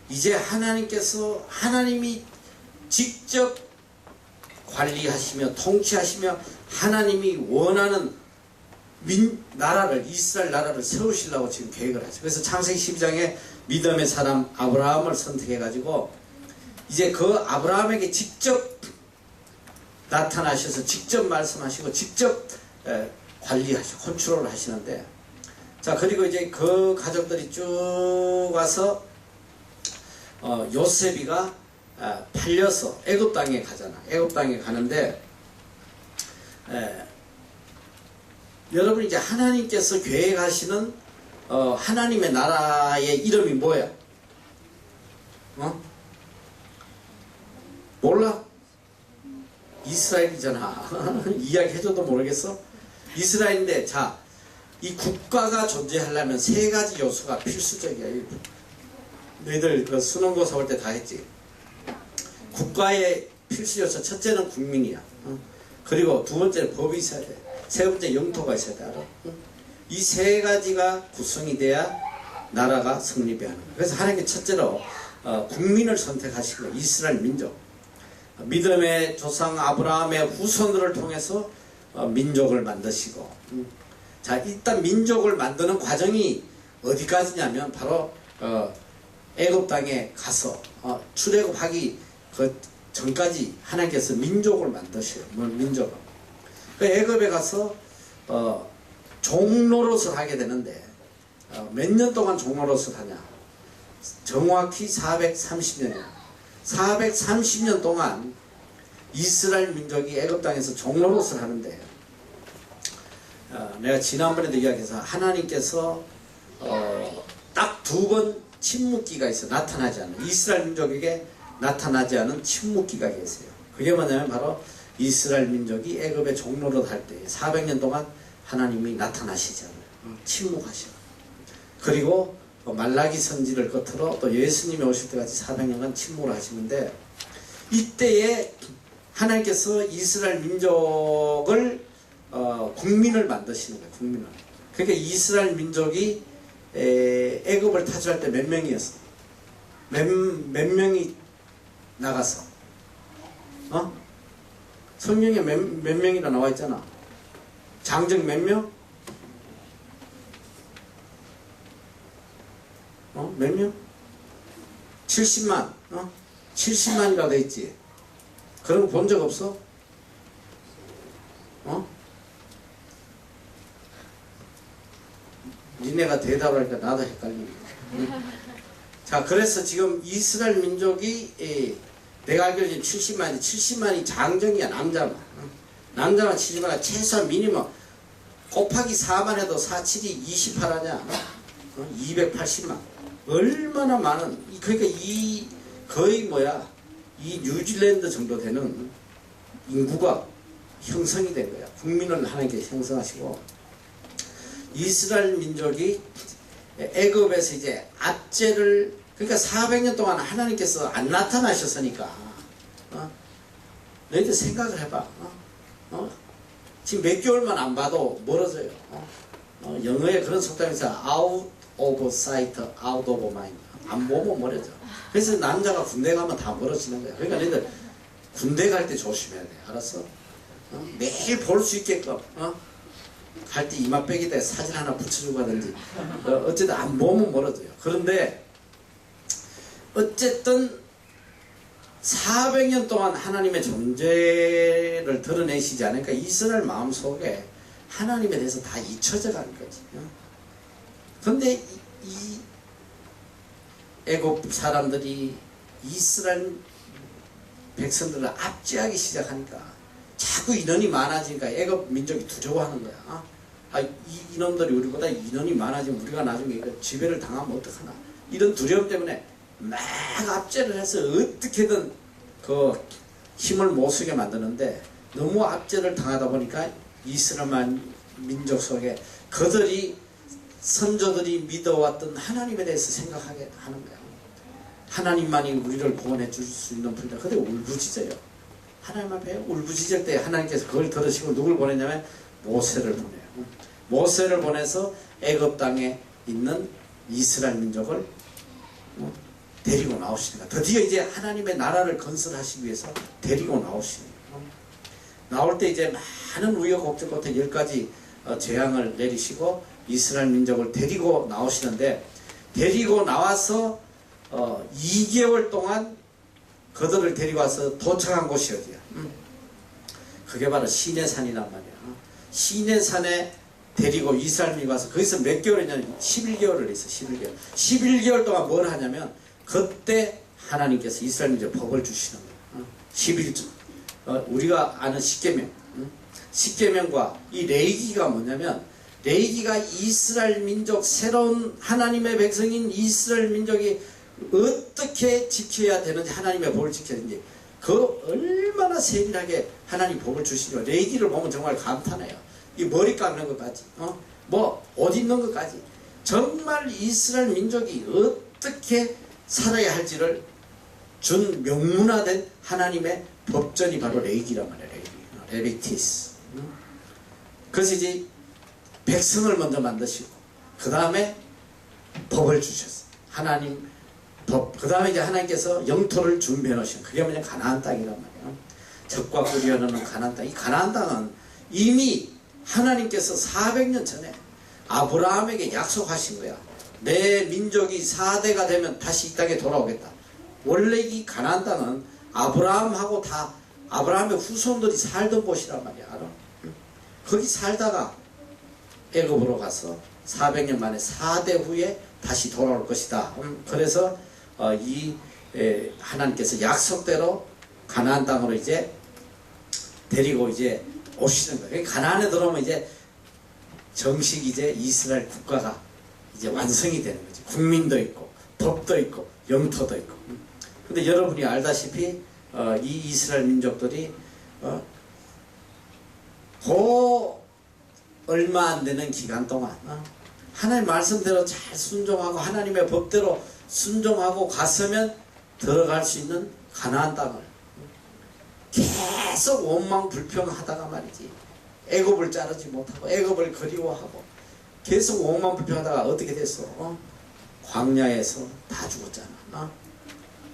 이제 하나님이 직접 관리하시며 통치하시며 하나님이 원하는 이스라엘 나라를 세우시려고 지금 계획을 하죠. 그래서 창세기 12장에 믿음의 사람 아브라함을 선택해 가지고 이제 그 아브라함에게 직접 나타나셔서 직접 말씀하시고 직접 관리하시고 컨트롤을 하시는데, 자, 그리고 이제 그 가족들이 쭉 와서 요셉이가 팔려서 애굽 땅에 가잖아. 애굽 땅에 가는데 여러분 이제 하나님께서 계획하시는 하나님의 나라의 이름이 뭐야? 몰라? 이스라엘이잖아. 이야기해줘도 모르겠어? 이스라엘인데, 자, 이 국가가 존재하려면 세 가지 요소가 필수적이야. 너희들 그 수능고사 올 때 다 했지? 국가의 필수 요소, 첫째는 국민이야. 그리고 두 번째는 법이 있어야 돼. 세 번째 영토가 있어야 돼. 알아? 이 세 가지가 구성이 돼야 나라가 성립해야 하는 거야. 그래서 하나님께 첫째로 국민을 선택하시고 이스라엘 민족, 믿음의 조상 아브라함의 후손들을 통해서 민족을 만드시고, 자, 일단 민족을 만드는 과정이 어디까지냐면 바로 애굽 땅에 가서 출애굽하기 그 전까지 하나님께서 민족을 만드셔요. 민족을. 그 애굽에 가서 종노릇을 하게 되는데 몇 년 동안 종노릇을 하냐? 정확히 430년이야. 430년 동안 이스라엘 민족이 애굽 땅에서 종노릇을 하는데, 내가 지난번에도 이야기해서 하나님께서 딱 두 번 침묵기가 있어. 나타나지 않는, 이스라엘 민족에게 나타나지 않은 침묵기가 있어요. 그게 뭐냐면 바로 이스라엘 민족이 애굽에 종노릇 할 때 400년 동안 하나님이 나타나시지 않아요. 침묵하셔. 그리고 말라기 선지를 끝으로 또 예수님이 오실 때까지 400년간 침묵을 하시는데, 이때에 하나님께서 이스라엘 민족을 국민을 만드시는 거예요. 국민을. 그러니까 이스라엘 민족이 애굽을 타주할 때 몇 명이었어? 몇 명이 나갔어? 성경에 몇 명이나 나와 있잖아. 장정 몇 명? 몇 명? 70만. 70만이라고 돼 있지. 그런 거 본 적 없어? 니네가 대답을 하니까 나도 헷갈리네. 자, 그래서 지금 이스라엘 민족이 내가 알기로 지금 70만이 장정이야. 남자만. 남자만 70만, 최소한 미니멈 곱하기 4만 해도 4, 7이 28 하냐? 280만. 얼마나 많은, 그러니까 이 거의 이 뉴질랜드 정도 되는 인구가 형성이 된 거야. 국민을 하나님께서 형성하시고, 이스라엘 민족이 애굽에서 이제 압제를, 그러니까 400년 동안 하나님께서 안 나타나셨으니까, 너희들 생각을 해봐. 지금 몇 개월만 안 봐도 멀어져요. 영어에 그런 속담이 있어요. out of sight, out of mind. 안 보면 멀어져. 그래서 남자가 군대 가면 다 멀어지는 거야. 그러니까 너희들 군대 갈 때 조심해야 돼. 알았어? 매일 볼 수 있게끔 갈 때 이마빼기에 사진 하나 붙여주고 하든지, 어쨌든 안 보면 멀어져요. 그런데 어쨌든 400년 동안 하나님의 존재를 드러내시지 않으니까 이스라엘 마음속에 하나님에 대해서 다 잊혀져 가는 거지. 그런데 이 애굽 사람들이 이스라엘 백성들을 압제하기 시작하니까 자꾸 인원이 많아지니까 애굽 민족이 두려워하는 거야. 이놈들이 우리보다 인원이 많아지면 우리가 나중에 지배를 당하면 어떡하나, 이런 두려움 때문에 막 압제를 해서 어떻게든 그 힘을 못 쓰게 만드는데, 너무 압제를 당하다 보니까 이스라엘 민족 속에 그들이 선조들이 믿어왔던 하나님에 대해서 생각하게 하는 거야. 하나님만이 우리를 구원해 줄 수 있는 분이다. 근데 울부짖어요. 하나님 앞에 울부짖을 때 하나님께서 그걸 들으시고 누굴 보냈냐면 모세를 보내요. 모세를 보내서 애굽 땅에 있는 이스라엘 민족을 데리고 나오시니까 드디어 이제 하나님의 나라를 건설하시기 위해서 데리고 나오시는 거예요. 나올 때 이제 많은 우여곡절 끝에 10가지 재앙을 내리시고 이스라엘 민족을 데리고 나오시는데, 데리고 나와서 2개월 동안 그들을 데리고 와서 도착한 곳이 어디야? 그게 바로 시내산이란 말이야. 시내산에 데리고 이스라엘이 와서 거기서 몇 개월이냐면 11개월을 있어. 11개월. 11개월 동안 뭘 하냐면 그때 하나님께서 이스라엘 민족에 법을 주시는 거야. 11조. 우리가 아는 십계명. 십계명과 이 레위기가 뭐냐면, 레위기가 이스라엘 민족, 새로운 하나님의 백성인 이스라엘 민족이 어떻게 지켜야 되는지, 하나님의 법을 지켜야 되는지, 그 얼마나 세밀하게 하나님 법을 주시죠. 레위기를 보면 정말 감탄해요. 이 머리 깎는 것까지, 뭐 옷 입는 것까지, 정말 이스라엘 민족이 어떻게 살아야 할지를 준 명문화된 하나님의 법전이 바로 레위기란 말이에요. 레비티스. 그래서 이제 백성을 먼저 만드시고 그 다음에 법을 주셨어요. 하나님 법. 그 다음에 이제 하나님께서 영토를 준비해 놓으신, 그게 뭐냐, 가나안 땅이란 말이에요. 적과 꿀이 흐르는 가나안 땅. 이 가나안 땅은 이미 하나님께서 400년 전에 아브라함에게 약속하신 거야. 내 민족이 4대가 되면 다시 이 땅에 돌아오겠다. 원래 이 가나안 땅은 아브라함하고 다 아브라함의 후손들이 살던 곳이란 말이야. 알아? 거기 살다가 애굽으로 가서 400년 만에 4대 후에 다시 돌아올 것이다. 그래서 하나님께서 약속대로 가나안 땅으로 이제 데리고 이제 오시는 거예요. 가나안에 들어오면 이제 정식 이제 이스라엘 국가가 이제 완성이 되는 거지. 국민도 있고 법도 있고 영토도 있고. 근데 여러분이 알다시피 이 이스라엘 민족들이 얼마 안 되는 기간 동안 하나님 말씀대로 잘 순종하고 하나님의 법대로 순종하고 갔으면 들어갈 수 있는 가나안 땅을 계속 원망 불평하다가 말이지, 애굽을 자르지 못하고 애굽을 그리워하고 계속 원망 불평하다가 어떻게 됐어? 광야에서 다 죽었잖아.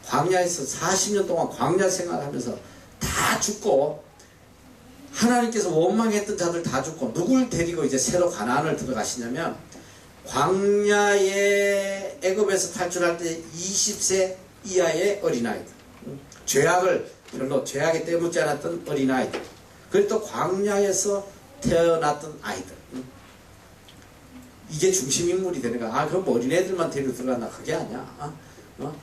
광야에서 40년 동안 광야 생활하면서 다 죽고, 하나님께서 원망했던 자들 다 죽고, 누굴 데리고 이제 새로 가나안을 들어가시냐면, 광야에 애굽에서 탈출할 때 20세 이하의 어린아이들, 죄악에 때묻지 않았던 어린아이들, 그리고 또 광야에서 태어났던 아이들, 이게 중심인물이 되는 거야. 그럼 어린애들만 데리고 들어갔나? 그게 아니야.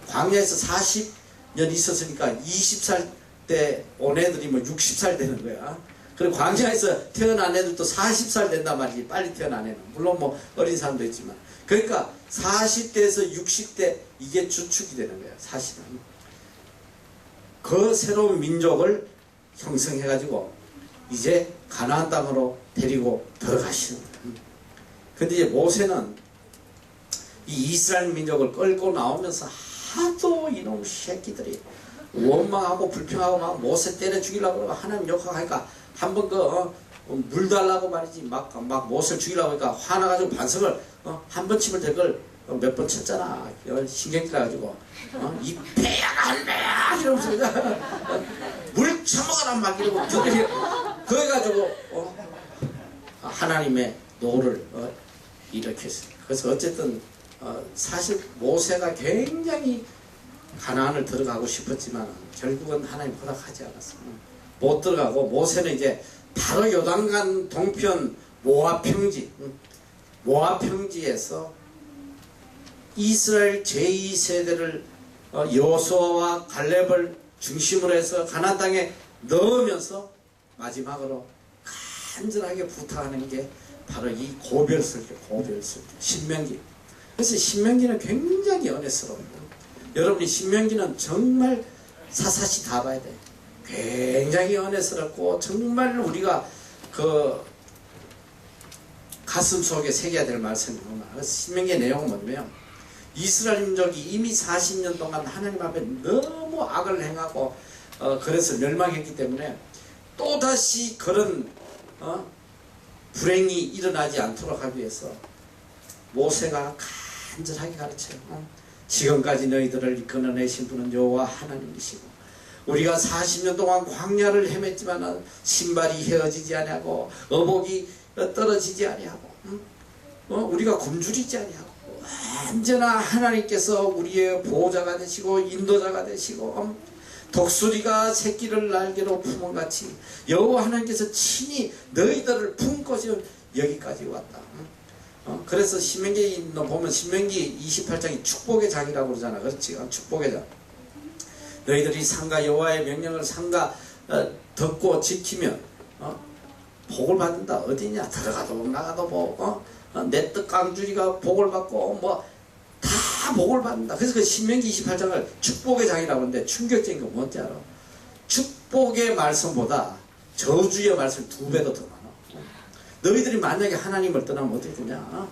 광야에서 40년 있었으니까 20살 때 온 애들이 뭐 60살 되는 거야. 그리고 광야에서 태어난 애들도 40살 된단 말이지. 빨리 태어난 애는. 물론 뭐 어린 사람도 있지만. 그러니까 40대에서 60대, 이게 주축이 되는 거야, 사실은. 그 새로운 민족을 형성해가지고 이제 가나안 땅으로 데리고 들어가시는 거야. 근데 이제 모세는 이 이스라엘 민족을 끌고 나오면서 하도 이놈 새끼들이 원망하고 불평하고 막 모세 때려 죽이려고 그러고 하나님 욕하니까 한번 물 달라고 말이지 막 모세를 죽이려고 하니까 화나가지고 반성을 한 번 치면 될 걸 몇 번 쳤잖아. 신경질 나가지고 이 배야 안 배야 이러면서 물 처먹어라 막 이러고 그래가지고 하나님의 노를 일으켰어요. 그래서 어쨌든 사실 모세가 굉장히 가나안을 들어가고 싶었지만 결국은 하나님 허락하지 않았어요. 못 들어가고 모세는 이제 바로 요단강 동편 모압 평지, 모압 평지에서 이스라엘 제2세대를 여호수아와 갈렙을 중심으로 해서 가나안 땅에 넣으면서 마지막으로 간절하게 부탁하는 게 바로 이 고별설교, 고별설교, 신명기. 그래서 신명기는 굉장히 은혜스러워요. 여러분이 신명기는 정말 사사시 다 봐야 돼요. 굉장히 은혜스럽고 정말 우리가 그 가슴 속에 새겨야 될 말씀이구나. 신명기의 내용은 뭐냐면 이스라엘 민족이 이미 40년 동안 하나님 앞에 너무 악을 행하고 그래서 멸망했기 때문에 또다시 그런 불행이 일어나지 않도록 하기 위해서 모세가 간절하게 가르쳐요. 지금까지 너희들을 이끌어내신 분은 여호와 하나님이시고 우리가 40년 동안 광야를 헤맸지만 신발이 헤어지지 아니하고 어복이 떨어지지 아니하고 우리가 굶주리지 아니하고 언제나 하나님께서 우리의 보호자가 되시고 인도자가 되시고 독수리가 새끼를 날개로 품은 같이 여호와 하나님께서 친히 너희들을 품고서 여기까지 왔다. 그래서 신명기 보면 신명기 28장이 축복의 장이라고 그러잖아. 그렇지? 축복의 장. 너희들이 상가 여호와의 명령을 상가 듣고 지키면 복을 받는다. 어디냐? 들어가도 나가도 뭐 내 뜻 깡주리가 복을 받고 뭐 다 복을 받는다. 그래서 그 신명기 28장을 축복의 장이라고 하는데 충격적인 건 뭔지 알아? 축복의 말씀보다 저주의 말씀 2배도 더 많아. 너희들이 만약에 하나님을 떠나면 어떻게 되냐?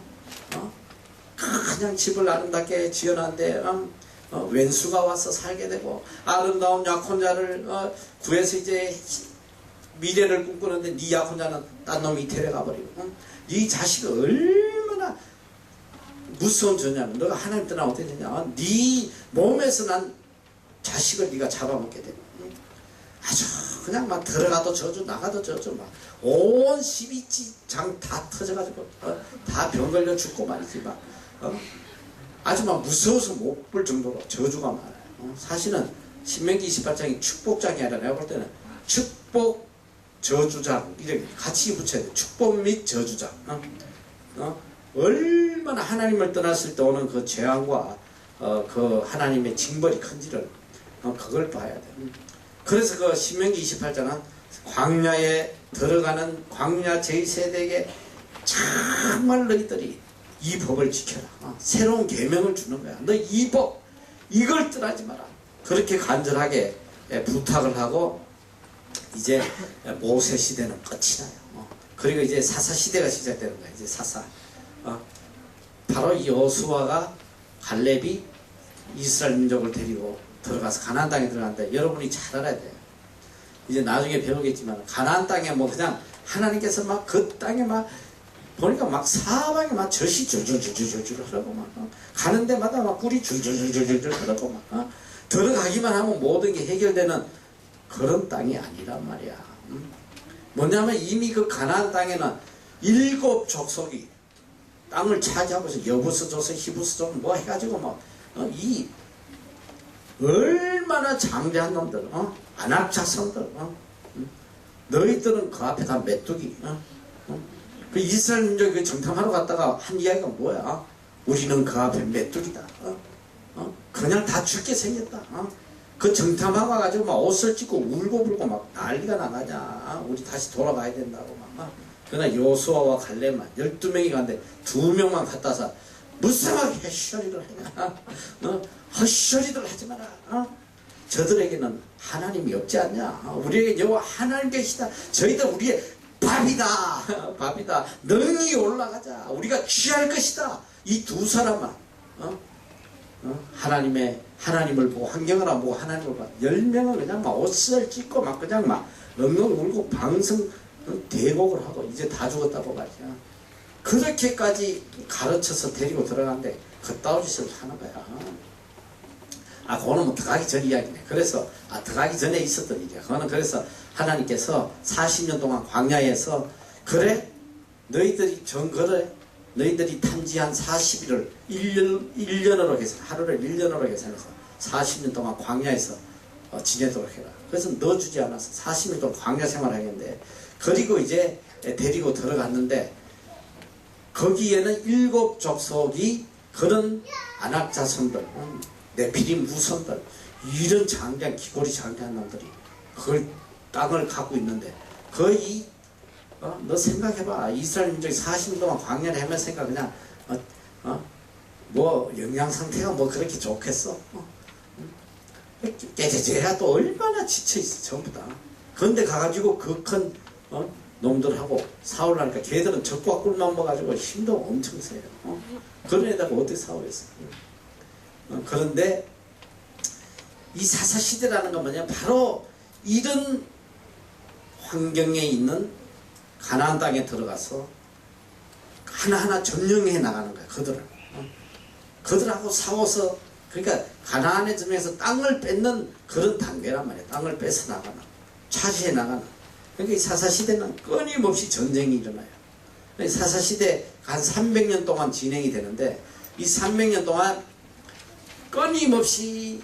그냥 집을 아름답게 지어놨는데 왼수가 와서 살게 되고 아름다운 약혼자를 구해서 이제 미래를 꿈꾸는데 네 약혼자는 딴 놈이 데려가 버리고 네 자식이 얼마나 무서운 죄냐면 너가 하나님 떠나면 어떻게 되냐? 네 몸에서 난 자식을 네가 잡아먹게 되고 아주 그냥 막 들어가도 저주 나가도 저주 막 온 12장 다 터져가지고 다 병 걸려 죽고 말이지 막 아주 막 무서워서 못 볼 정도로 저주가 많아요. 사실은 신명기 28장이 축복장이 아니라 내가 볼 때는 축복 저주장 이렇게 같이 붙여야 돼. 축복 및 저주장. 얼마나 하나님을 떠났을 때 오는 그 재앙과 그 하나님의 징벌이 큰지를 그걸 봐야 돼. 그래서 그 신명기 28장은 광야에 들어가는 광야 제2세대에게 정말 너희들이 이 법을 지켜라. 새로운 계명을 주는 거야. 너 이 법 이걸 떠나지 마라. 그렇게 간절하게 부탁을 하고 이제 모세 시대는 끝이 나요. 그리고 이제 사사 시대가 시작되는 거야. 이제 사사. 바로 여호수아가 갈렙이 이스라엘 민족을 데리고 들어가서 가나안 땅에 들어간다. 여러분이 잘 알아야 돼요. 이제 나중에 배우겠지만 가나안 땅에 뭐 그냥 하나님께서 막 그 땅에 막 보니까 막 사방에 막 젖이 줄줄줄줄줄 흐르고 막 가는 데마다 막 꿀이 줄줄줄줄줄 흐르고 막 들어가기만 하면 모든 게 해결되는 그런 땅이 아니란 말이야. 뭐냐면 이미 그 가나안 땅에는 7 족속이 땅을 차지하고서 여부스 족속, 히브스 족속 뭐 해가지고 막 이 얼마나 장대한 놈들, 안압자성들, 너희들은 그 앞에 다 메뚜기. 그 이스라엘 민족이 그 정탐하러 갔다가 한 이야기가 뭐야? 우리는 그 앞에 메뚜기다. 그냥 다 죽게 생겼다. 그 정탐하고 가가지고 막 옷을 찢고 울고 불고 막 난리가 나가냐. 우리 다시 돌아가야 된다고 막. 그러나 여호수아와 갈렙만 12명이 갔는데 2명만 갔다 와서 무쌍하게 헛소리를 하냐. 헛소리들 하지 마라. 저들에게는 하나님이 없지 않냐. 우리에게 여호와 하나님 계시다. 저희들 우리의 밥이다. 밥이다. 능히 올라가자. 우리가 취할 것이다. 이 2사람만 하나님을 보고 환경을 안 보고 하나님을 봐. 10명은 그냥 막 옷을 찢고 막 그냥 막 엉엉 울고 방송 대곡을 하고 이제 다 죽었다고 말이야. 그렇게까지 가르쳐서 데리고 들어가는데 그따위 짓을 하는 거야. 그거는 뭐 들어가기 전 이야기네. 그래서 들어가기 전에 있었던 일이야. 그거는 그래서 하나님께서 40년 동안 광야에서 그래 너희들이 정거래 너희들이 탐지한 40일을 1년으로 계산 하루를 1년으로 계산해서 40년 동안 광야에서 지내도록 해라. 그래서 넣어주지 않아서 40년 동안 광야 생활하겠는데 그리고 이제 데리고 들어갔는데 거기에는 7 족속이 그런 아낙 자손들, 네피림 후손들, 이런 장대한 기골이 장대한 놈들이 그걸 땅을 갖고 있는데 거의 너 생각해봐. 이스라엘 민족이 40년 동안 광야를 헤매니까 그냥 뭐 영양 상태가 뭐 그렇게 좋겠어? 깨재재야 또 얼마나 지쳐있어 전부 다. 그런데 가가지고 그 큰 놈들하고 싸우려니까 걔들은 적과 꿀만 먹어가지고 힘도 엄청 세요. 그런 애다가 어떻게 싸우겠어? 그런데 이 사사시대라는 건 뭐냐, 바로 이런 환경에 있는 가나안 땅에 들어가서 하나하나 점령해 나가는 거야. 그들하고 싸워서, 그러니까 가나안의 점에서 땅을 뺏는 그런 단계란 말이야. 땅을 뺏어 나가는, 차지해 나가는. 그러니까 이 사사시대는 끊임없이 전쟁이 일어나요. 사사시대 한 300년 동안 진행이 되는데 이 300년 동안 끊임없이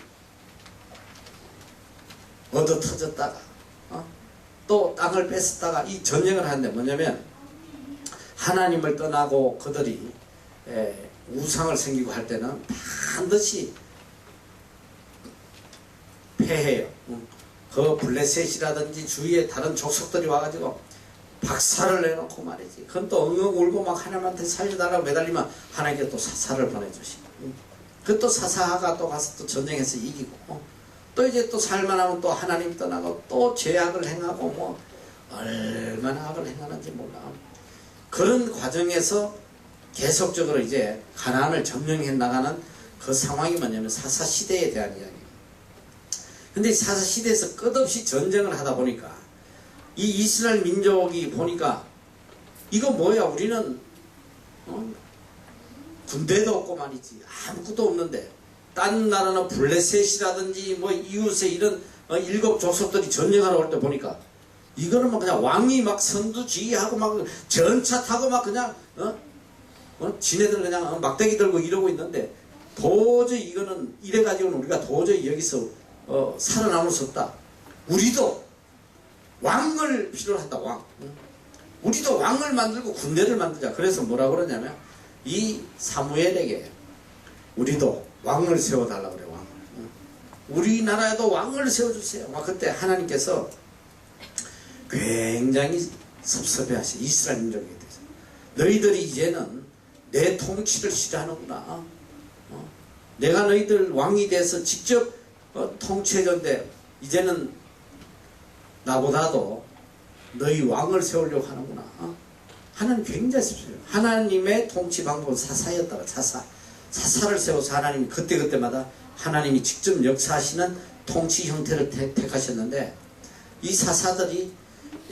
얻어 터졌다가 또 땅을 뺏었다가 이 전쟁을 하는데 뭐냐면 하나님을 떠나고 그들이 우상을 섬기고 할 때는 반드시 패해요. 그 블레셋이라든지 주위에 다른 족속들이 와가지고 박살을 내놓고 말이지. 그건 또 엉엉 울고 막 하나님한테 살려달라고 매달리면 하나님께 또 사사를 보내주시고, 그 또 사사가 또 가서 또 전쟁에서 이기고, 또 이제 또 살만하면 또 하나님 떠나고 또 죄악을 행하고 뭐 얼마나 악을 행하는지 몰라. 그런 과정에서 계속적으로 이제 가나안을 점령해 나가는 그 상황이 뭐냐면 사사시대에 대한 이야기예요. 근데 사사시대에서 끝없이 전쟁을 하다 보니까 이 이스라엘 민족이 보니까 이거 뭐야, 우리는 군대도 없고 말이지 아무것도 없는데 딴 나라는 블레셋이라든지 뭐 이웃에 이런 7 족속들이 전쟁하러 올 때 보니까 이거는 막 그냥 왕이 막 선두지휘하고 막 전차 타고 막 그냥 지네들 그냥 막대기 들고 이러고 있는데 도저히 이거는 이래가지고는 우리가 도저히 여기서 살아남을 수 없다. 우리도 왕을 필요로 한다. 왕. 우리도 왕을 만들고 군대를 만들자. 그래서 뭐라 그러냐면 이 사무엘에게 우리도 왕을 세워달라고 그래. 왕. 우리나라에도 왕을 세워주세요. 막 그때 하나님께서 굉장히 섭섭해하시 이스라엘 민족에 대해서. 너희들이 이제는 내 통치를 싫어하는구나. 내가 너희들 왕이 돼서 직접 통치해줬는데 이제는 나보다도 너희 왕을 세우려고 하는구나. 하나님 굉장히 섭섭해요. 하나님의 통치 방법은 사사였다가 사사를 세워서 하나님이 그때그때마다 하나님이 직접 역사하시는 통치 형태를 택하셨는데 이 사사들이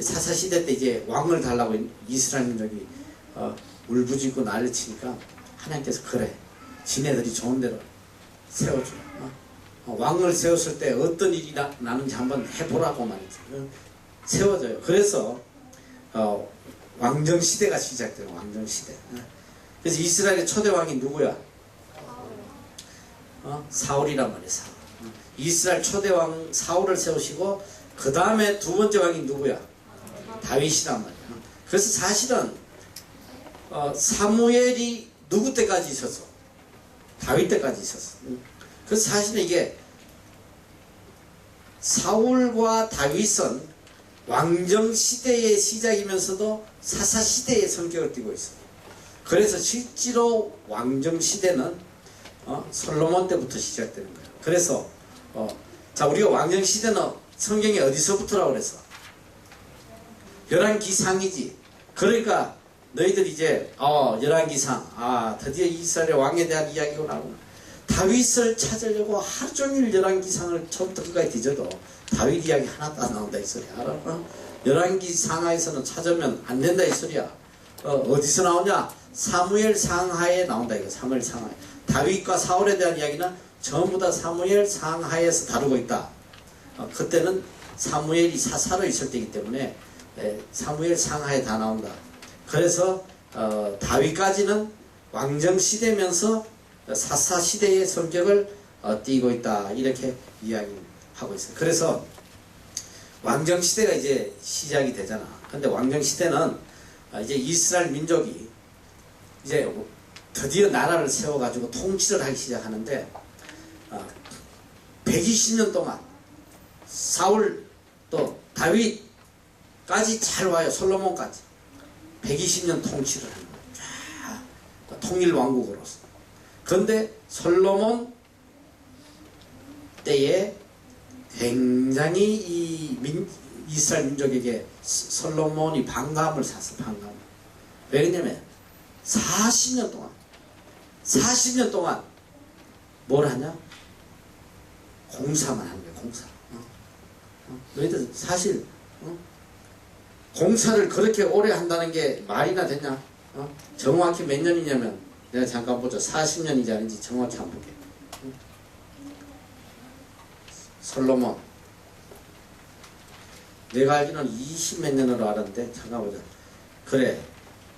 사사시대 때 이제 왕을 달라고 이스라엘 민족이 울부짖고 난리치니까 하나님께서 그래, 지네들이 좋은 대로 세워줘. 왕을 세웠을 때 어떤 일이 나는지 한번 해보라고 말이지. 세워져요. 그래서 왕정시대가 시작돼요. 왕정시대. 그래서 이스라엘의 초대 왕이 누구야? 사울이란 말이야. 사울. 이스라엘 초대 왕 사울을 세우시고 그 다음에 두 번째 왕이 누구야? 다윗이란 말이야. 그래서 사실은 사무엘이 누구 때까지 있었어? 다윗 때까지 있었어. 그래서 사실은 이게 사울과 다윗은 왕정시대의 시작이면서도 사사시대의 성격을 띠고 있어요. 그래서 실제로 왕정시대는 솔로몬 때부터 시작되는 거예요. 그래서 자, 우리가 왕정시대는 성경에 어디서부터라고 그랬어? 열왕기상이지. 그러니까 너희들 이제 열왕기상, 드디어 이스라엘의 왕에 대한 이야기가 나오구나. 다윗을 찾으려고 하루 종일 열왕기상을 처음부터 끝까지 뒤져도 다윗 이야기 하나도 안 나온다 이 소리야. 알아? 열왕기상하에서는 찾으면 안 된다 이 소리야. 어디서 나오냐? 사무엘 상하에 나온다 이거. 사무엘 상하에. 다윗과 사울에 대한 이야기는 전부 다 사무엘 상하에서 다루고 있다. 그때는 사무엘이 사사로 있을 때이기 때문에 사무엘 상하에 다 나온다. 그래서 다윗까지는 왕정시대면서 사사시대의 성격을 띠고 있다. 이렇게 이야기하고 있어요. 그래서 왕정시대가 이제 시작이 되잖아. 근데 왕정시대는 이제 이스라엘 민족이 이제 드디어 나라를 세워가지고 통치를 하기 시작하는데 120년 동안 사울 또 다윗까지 잘 와요. 솔로몬까지 120년 통치를 하는 거예요. 쫙 통일 왕국으로서. 그런데 솔로몬 때에 굉장히 이스라엘 민족에게 솔로몬이 반감을 샀어. 반감. 왜냐면 40년 동안 뭘 하냐? 공사만 하는 거야. 공사. 너희들 사실 공사를 그렇게 오래 한다는 게 말이나 되냐? 정확히 몇 년이냐면 내가 잠깐 보자. 40년인지 아닌지 정확히 한번 볼게. 솔로몬 내가 알기로는 20몇 년으로 알았는데 잠깐 보자. 그래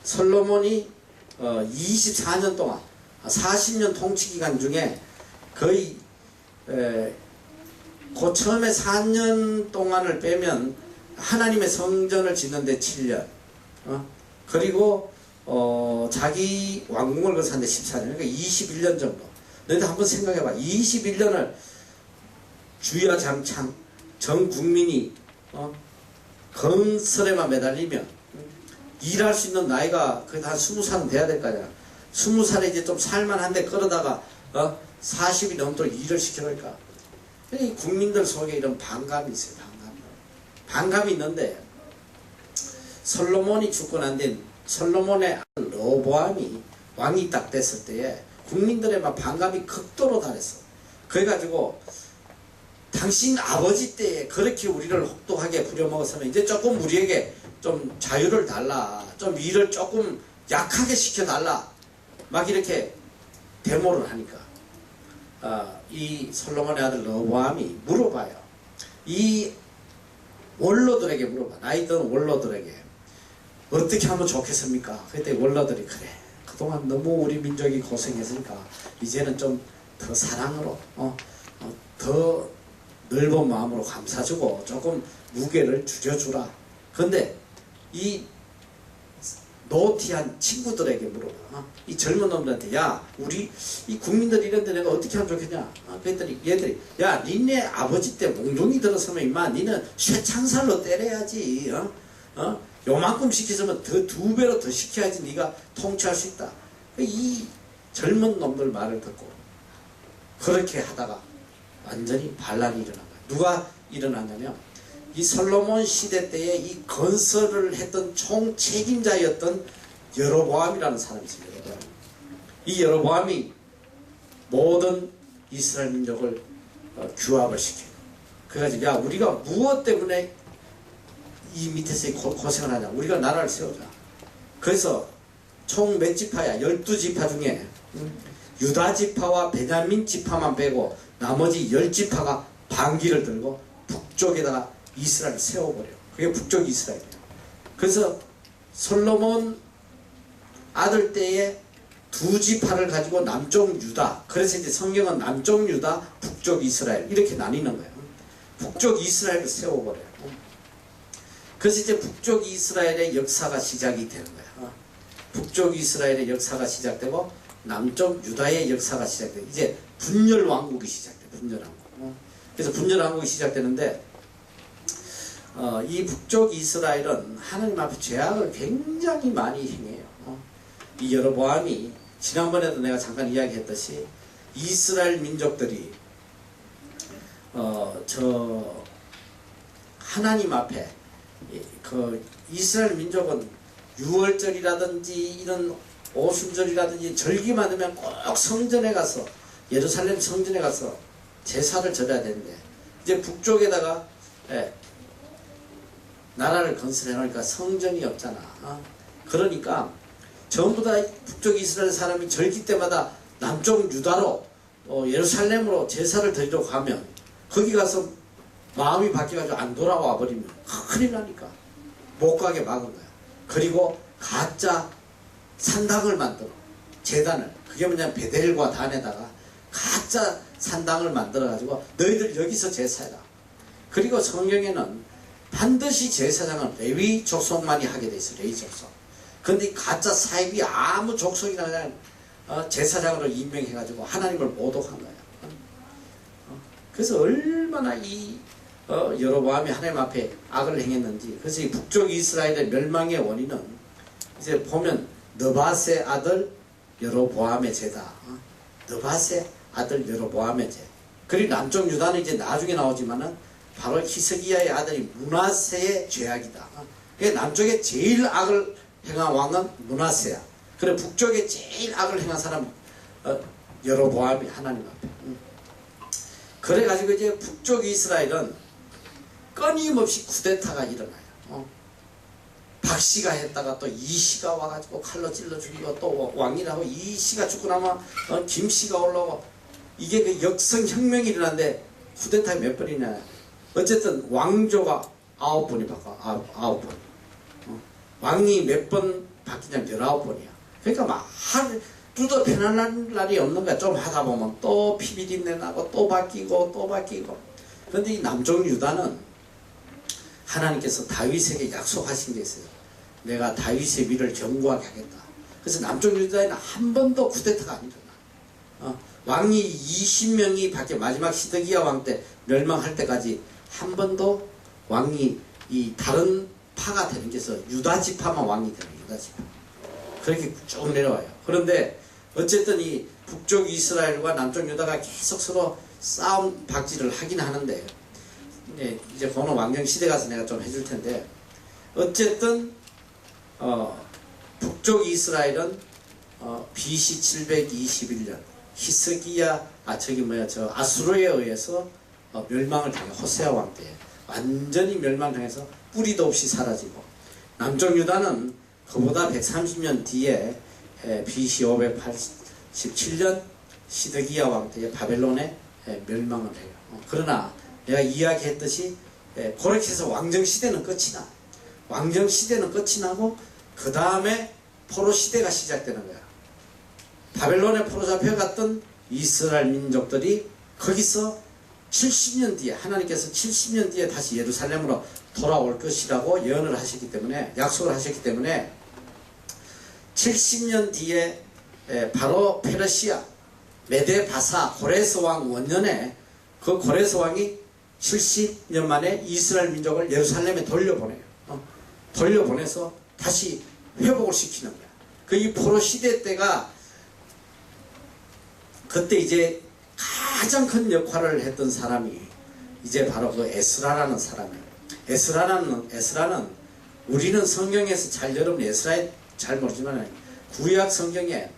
솔로몬이 24년 동안 40년 통치기간 중에 거의 그 처음에 4년 동안을 빼면 하나님의 성전을 짓는데 7년 그리고 자기 왕궁을 건설하는데 14년 그러니까 21년 정도. 너희들 한번 생각해봐. 21년을 주야 장창 전 국민이 건설에만 매달리면 일할 수 있는 나이가 거의 한 20살은 돼야 될 거 아니야. 20살에 이제 좀 살만한데 그러다가 40이 넘도록 일을 시켜놓을까. 이 국민들 속에 이런 반감이 있어요. 반감이 있는데 솔로몬이 죽고 난 뒤 솔로몬의 아들 르호보암이 왕이 딱 됐을 때에 국민들의 막 반감이 극도로 달했어. 그래가지고 당신 아버지 때에 그렇게 우리를 혹독하게 부려먹었으면 이제 조금 우리에게 좀 자유를 달라. 좀 일을 조금 약하게 시켜달라. 막 이렇게 데모를 하니까 이 솔로몬의 아들 르호보암이 물어봐요. 이 원로들에게 물어봐. 나이 든 원로들에게 어떻게 하면 좋겠습니까? 그때 원로들이 그래 그동안 너무 우리 민족이 고생했으니까 이제는 좀 더 사랑으로 더 넓은 마음으로 감싸주고 조금 무게를 줄여주라. 근데 이 노티한 친구들에게 물어봐. 이 젊은 놈들한테 야 우리 이 국민들 이런데 내가 어떻게 하면 좋겠냐. 그랬더니 얘들이 야 니네 아버지 때 몽둥이 들었으면 임마 니는 쇠창살로 때려야지. 요만큼 시키면 더 2배로 더 시켜야지 네가 통치할 수 있다. 이 젊은 놈들 말을 듣고 그렇게 하다가 완전히 반란이 일어난 거야. 누가 일어났냐면 이 솔로몬 시대 때에 이 건설을 했던 총 책임자였던 여로보암이라는 사람이 있습니다. 이 여로보암이 모든 이스라엘 민족을 규합을 시켜요. 그래가지고 야 우리가 무엇 때문에 이 밑에서 고생을 하냐. 우리가 나라를 세우자. 그래서 총 몇 지파야? 12지파 중에 유다 지파와 베냐민 지파만 빼고 나머지 10지파가 반기를 들고 북쪽에다가 이스라엘을 세워버려요. 그게 북쪽 이스라엘이에요. 그래서 솔로몬 아들 때에 2지파를 가지고 남쪽 유다. 그래서 이제 성경은 남쪽 유다, 북쪽 이스라엘 이렇게 나뉘는 거예요. 북쪽 이스라엘을 세워버려요. 그래서 이제 북쪽 이스라엘의 역사가 시작이 되는 거야. 북쪽 이스라엘의 역사가 시작되고 남쪽 유다의 역사가 시작돼요. 이제 분열 왕국이 시작돼요. 분열 왕국. 그래서 분열 왕국이 시작되는데 이 북쪽 이스라엘은 하나님 앞에 죄악을 굉장히 많이 행해요. 이 여로보암이 지난번에도 내가 잠깐 이야기했듯이 이스라엘 민족들이 저 하나님 앞에 그 이스라엘 민족은 유월절이라든지 이런 오순절이라든지 절기만 되면 꼭 성전에 가서 예루살렘 성전에 가서 제사를 드려야 되는데 이제 북쪽에다가 나라를 건설해 놓으니까 성전이 없잖아. 그러니까 전부 다 북쪽 이스라엘 사람이 절기 때마다 남쪽 유다로 예루살렘으로 제사를 드리러 가면 거기 가서 마음이 바뀌어가지고 안 돌아와 버리면 큰일 나니까 못 가게 막은 거야. 그리고 가짜 산당을 만들어. 제단을. 그게 뭐냐면 베델과 단에다가 가짜 산당을 만들어가지고 너희들 여기서 제사해라. 그리고 성경에는 반드시 제사장은 레위 족속만이 하게 돼 있어. 레위 족속. 근데 이 가짜 사입이 아무 족속이나 그냥 제사장으로 임명해가지고 하나님을 모독한 거야. 그래서 얼마나 이 여로보암이 하나님 앞에 악을 행했는지. 그래서 이 북쪽 이스라엘의 멸망의 원인은 이제 보면 느밧의 아들 여로보암의 죄다. 느밧의 아들 여로보암의 죄. 그리고 남쪽 유다는 이제 나중에 나오지만은 바로 히스기야의 아들이 므낫세의 죄악이다. 남쪽에 제일 악을 행한 왕은 므낫세야. 그래 북쪽에 제일 악을 행한 사람은 여로보암이 하나님 앞에. 그래가지고 이제 북쪽 이스라엘은 끊임없이 쿠데타가 일어나요. 박씨가 했다가 또 이씨가 와가지고 칼로 찔러 죽이고 또 왕이라고 이씨가 죽고 나면 김씨가 올라오고 이게 그 역성혁명이 일어났는데 쿠데타가 몇 번이냐. 어쨌든 왕조가 9번이 바꿔. 9번. 왕이 몇 번 바뀌냐면 19번이야. 그러니까 막 뚜더 편안한 날이 없는 거야. 좀 하다 보면 또 피비린내 나고 또 바뀌고 또 바뀌고. 그런데 이 남쪽 유다는 하나님께서 다윗에게 약속하신 게 있어요. 내가 다윗의 위를 견고하게 하겠다. 그래서 남쪽 유다에는 한 번도 쿠데타가 안 일어나. 왕이 20명이 밖에 마지막 시드기야 왕 때 멸망할 때까지 한 번도 왕이 이 다른 파가 되는 게 있어. 유다 지파만 왕이 되는 유다 지파. 그렇게 쭉 내려와요. 그런데 어쨌든 이 북쪽 이스라엘과 남쪽 유다가 계속 서로 싸움 박지를 하긴 하는데 이제 그거는 왕정 시대 가서 내가 좀 해줄 텐데 어쨌든 북쪽 이스라엘은 BC 721년 히스기야 아수르에 의해서 멸망을 당해. 호세아 왕 때 완전히 멸망당해서 뿌리도 없이 사라지고, 남쪽 유다는 그보다 130년 뒤에 BC 587년 시드기야 왕 때에 바벨론에 멸망을 해요. 그러나 내가 이야기했듯이 그렇게 해서 왕정시대는 끝이 나. 왕정시대는 끝이 나고 그 다음에 포로시대가 시작되는 거야. 바벨론에 포로 잡혀갔던 이스라엘 민족들이 거기서 70년 뒤에, 하나님께서 70년 뒤에 다시 예루살렘으로 돌아올 것이라고 예언을 하셨기 때문에, 약속을 하셨기 때문에 70년 뒤에 바로 페르시아 메데 바사 고레스 왕 원년에 그 고레스 왕이 70년 만에 이스라엘 민족을 예루살렘에 돌려보내요. 돌려보내서 다시 회복을 시키는 거야. 그 이 포로 시대 때가 그때 이제 가장 큰 역할을 했던 사람이 이제 바로 그 에스라라는 사람이에요. 에스라는 우리는 성경에서 여러분 에스라에 잘 모르지만 구약 성경에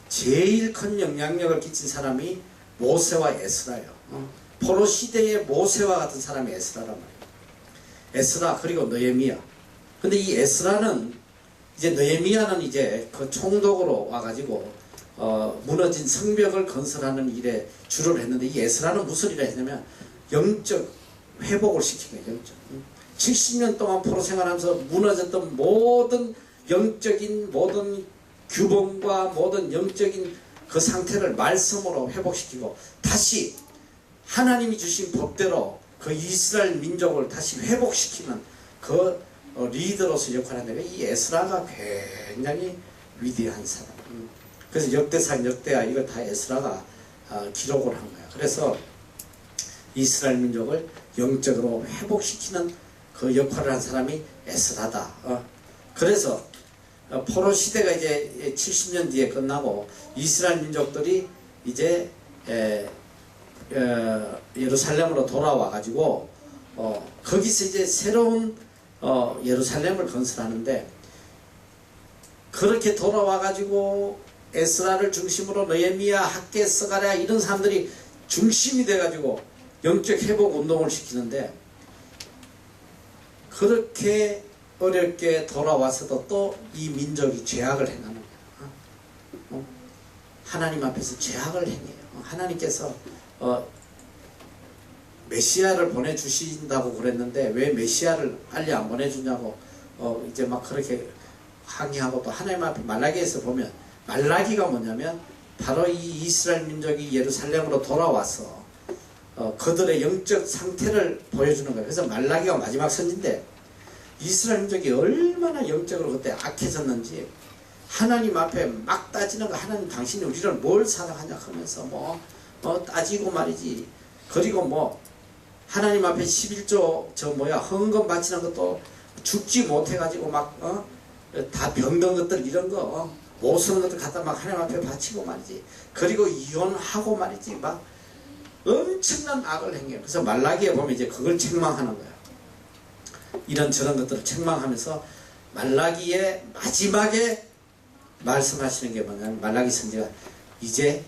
제일 큰 영향력을 끼친 사람이 모세와 에스라예요. 포로 시대의 모세와 같은 사람이 에스라란 말이에요. 에스라 그리고 느헤미야. 근데 이 에스라는 이제 느헤미야는 이제 그 총독으로 와가지고 무너진 성벽을 건설하는 일에 주를 했는데, 이 에스라는 무슨 일을 했냐면 영적 회복을 시킨 거예요. 영적. 70년 동안 포로 생활하면서 무너졌던 모든 영적인 모든 규범과 모든 영적인 그 상태를 말씀으로 회복시키고 다시 하나님이 주신 법대로 그 이스라엘 민족을 다시 회복시키는 그 리더로서 역할을 하는데, 이 에스라가 굉장히 위대한 사람. 그래서 역대상 역대하 이거 다 에스라가 기록을 한 거야. 그래서 이스라엘 민족을 영적으로 회복시키는 그 역할을 한 사람이 에스라다. 그래서 포로 시대가 이제 70년 뒤에 끝나고 이스라엘 민족들이 이제 예루살렘으로 돌아와 가지고 거기서 이제 새로운 예루살렘을 건설하는데, 그렇게 돌아와 가지고 에스라를 중심으로 느헤미야, 학개, 스가랴 이런 사람들이 중심이 돼 가지고 영적 회복 운동을 시키는데, 그렇게 어렵게 돌아와서도 또 이 민족이 죄악을 행하는 거야. 하나님 앞에서 죄악을 행해요. 하나님께서 메시아를 보내주신다고 그랬는데 왜 메시아를 빨리 안 보내주냐고 이제 막 그렇게 항의하고, 또 하나님 앞에 말라기에서 보면, 말라기가 뭐냐면 바로 이 이스라엘 민족이 예루살렘으로 돌아와서 그들의 영적 상태를 보여주는 거예요. 그래서 말라기가 마지막 선지인데, 이스라엘 민족이 얼마나 영적으로 그때 악해졌는지 하나님 앞에 막 따지는 거 하나님 당신이 우리를 뭘 사랑하냐 하면서 따지고 말이지. 그리고 하나님 앞에 11조 헌금 바치는 것도 죽지 못해가지고 다 병든 것들 이런 거 못 쓰는 것들 갖다 막 하나님 앞에 바치고 말이지. 그리고 이혼하고 말이지 막 엄청난 악을 행해요. 그래서 말라기에 보면 이제 그걸 책망하는 거야. 이런저런 것들을 책망하면서 말라기의 마지막에 말씀하시는 게 뭐냐면 말라기 선지가 이제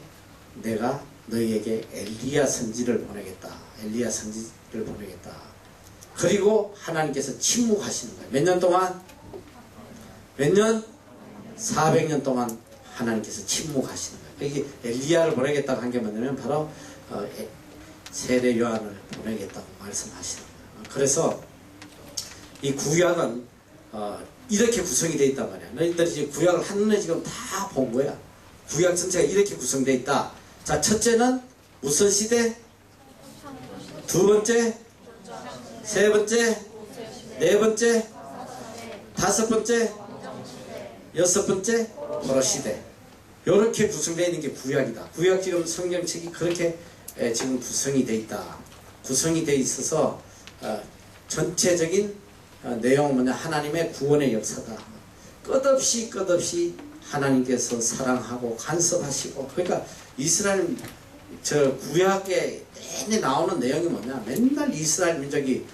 내가 너희에게 엘리야 선지를 보내겠다. 엘리야 선지를 보내겠다. 그리고 하나님께서 침묵하시는 거예요. 몇 년 동안? 몇 년? 400년 동안 하나님께서 침묵하시는 거예요. 이게 엘리야를 보내겠다고 한 게 뭐냐면 바로 세례 요한을 보내겠다고 말씀하시는 거예요. 그래서 이 구약은 이렇게 구성이 되어 있단 말이야. 너희들이 이제 구약을 한눈에 지금 다 본 거야. 구약 전체가 이렇게 구성되어 있다. 자, 첫째는 무슨 시대? 두 번째? 세 번째? 네 번째? 다섯 번째? 여섯 번째? 포로 시대. 이렇게 구성되어 있는 게 구약이다. 구약 지금 성경책이 그렇게 지금 구성이 되어 있다. 구성이 되어 있어서 전체적인 내용은 뭐냐? 하나님의 구원의 역사다. 끝없이 하나님께서 사랑하고 간섭하시고, 그러니까 이스라엘 구약에 내내 나오는 내용이 뭐냐? 맨날 이스라엘 민족이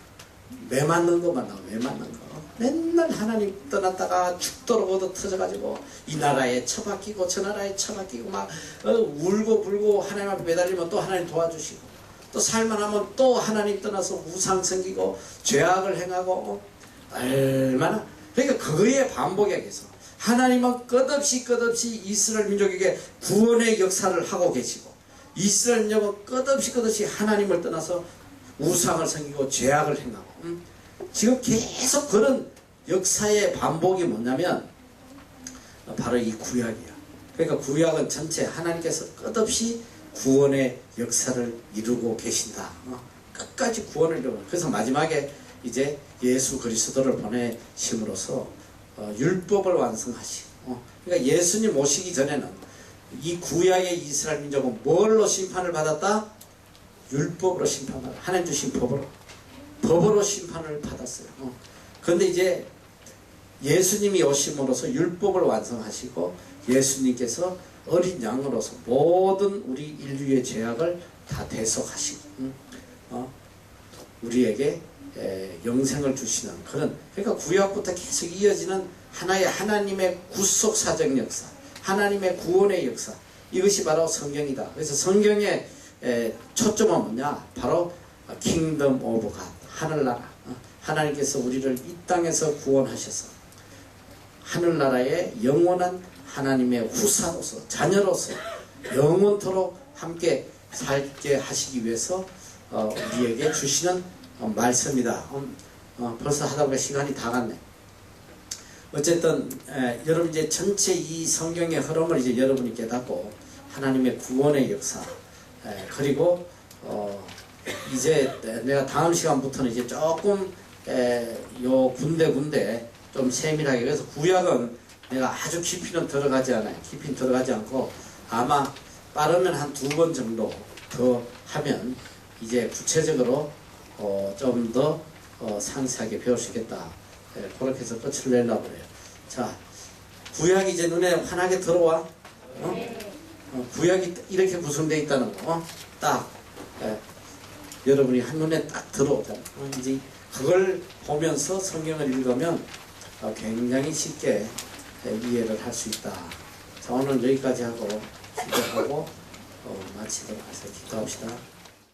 매 맞는 것만 나와. 매 맞는 거. 맨날 하나님 떠났다가 죽도록 얻어 터져가지고 이 나라에 처박히고 저 나라에 처박히고 막 울고 불고 하나님 앞에 매달리면 또 하나님 도와주시고, 또 살만하면 또 하나님 떠나서 우상 섬기고 죄악을 행하고 얼마나. 그러니까 그거의 반복이야. 계속 하나님은 끝없이 이스라엘 민족에게 구원의 역사를 하고 계시고, 이스라엘 민족은 끝없이 하나님을 떠나서 우상을 섬기고 죄악을 행하고, 지금 계속 그런 역사의 반복이 뭐냐면 바로 이 구약이야. 그러니까 구약은 전체 하나님께서 끝없이 구원의 역사를 이루고 계신다. 끝까지 구원을 이루고. 그래서 마지막에 이제 예수 그리스도를 보내심으로써 율법을 완성하시고, 그러니까 예수님 오시기 전에는 이 구약의 이스라엘 민족은 뭘로 심판을 받았다? 율법으로 심판을, 하나님 주신 법으로 심판을 받았어요. 그런데 이제 예수님이 오심으로써 율법을 완성하시고, 예수님께서 어린 양으로서 모든 우리 인류의 죄악을 다 대속하시고 우리에게 영생을 주시는 그런, 그러니까 구약부터 계속 이어지는 하나의 하나님의 구속사적 역사, 하나님의 구원의 역사, 이것이 바로 성경이다. 그래서 성경의 초점은 뭐냐? 바로 킹덤 오브 갓, 하늘나라. 하나님께서 우리를 이 땅에서 구원하셔서 하늘나라의 영원한 하나님의 후사로서, 자녀로서 영원토록 함께 살게 하시기 위해서 우리에게 주시는 말씀이다. 벌써 하다 보니까 시간이 다 갔네. 어쨌든 여러분 이제 전체 이 성경의 흐름을 이제 여러분이 깨닫고 하나님의 구원의 역사, 그리고 이제 내가 다음 시간부터는 이제 조금 요 군데 좀 세밀하게, 그래서 구약은 내가 아주 깊이는 들어가지 않아요. 깊이는 들어가지 않고 아마 빠르면 한 2번 정도 더 하면 이제 구체적으로 좀 더 상세하게 배울 수 있겠다. 그렇게 해서 끝을 내려고 그래요. 자, 구약이 이제 눈에 환하게 들어와. 구약이 이렇게 구성되어 있다는 거 딱 여러분이 한눈에 딱 들어오잖아. 이제 그걸 보면서 성경을 읽으면 굉장히 쉽게 이해를 할 수 있다. 자, 오늘 여기까지 하고 기도하고 마치도록 해서 기도합시다.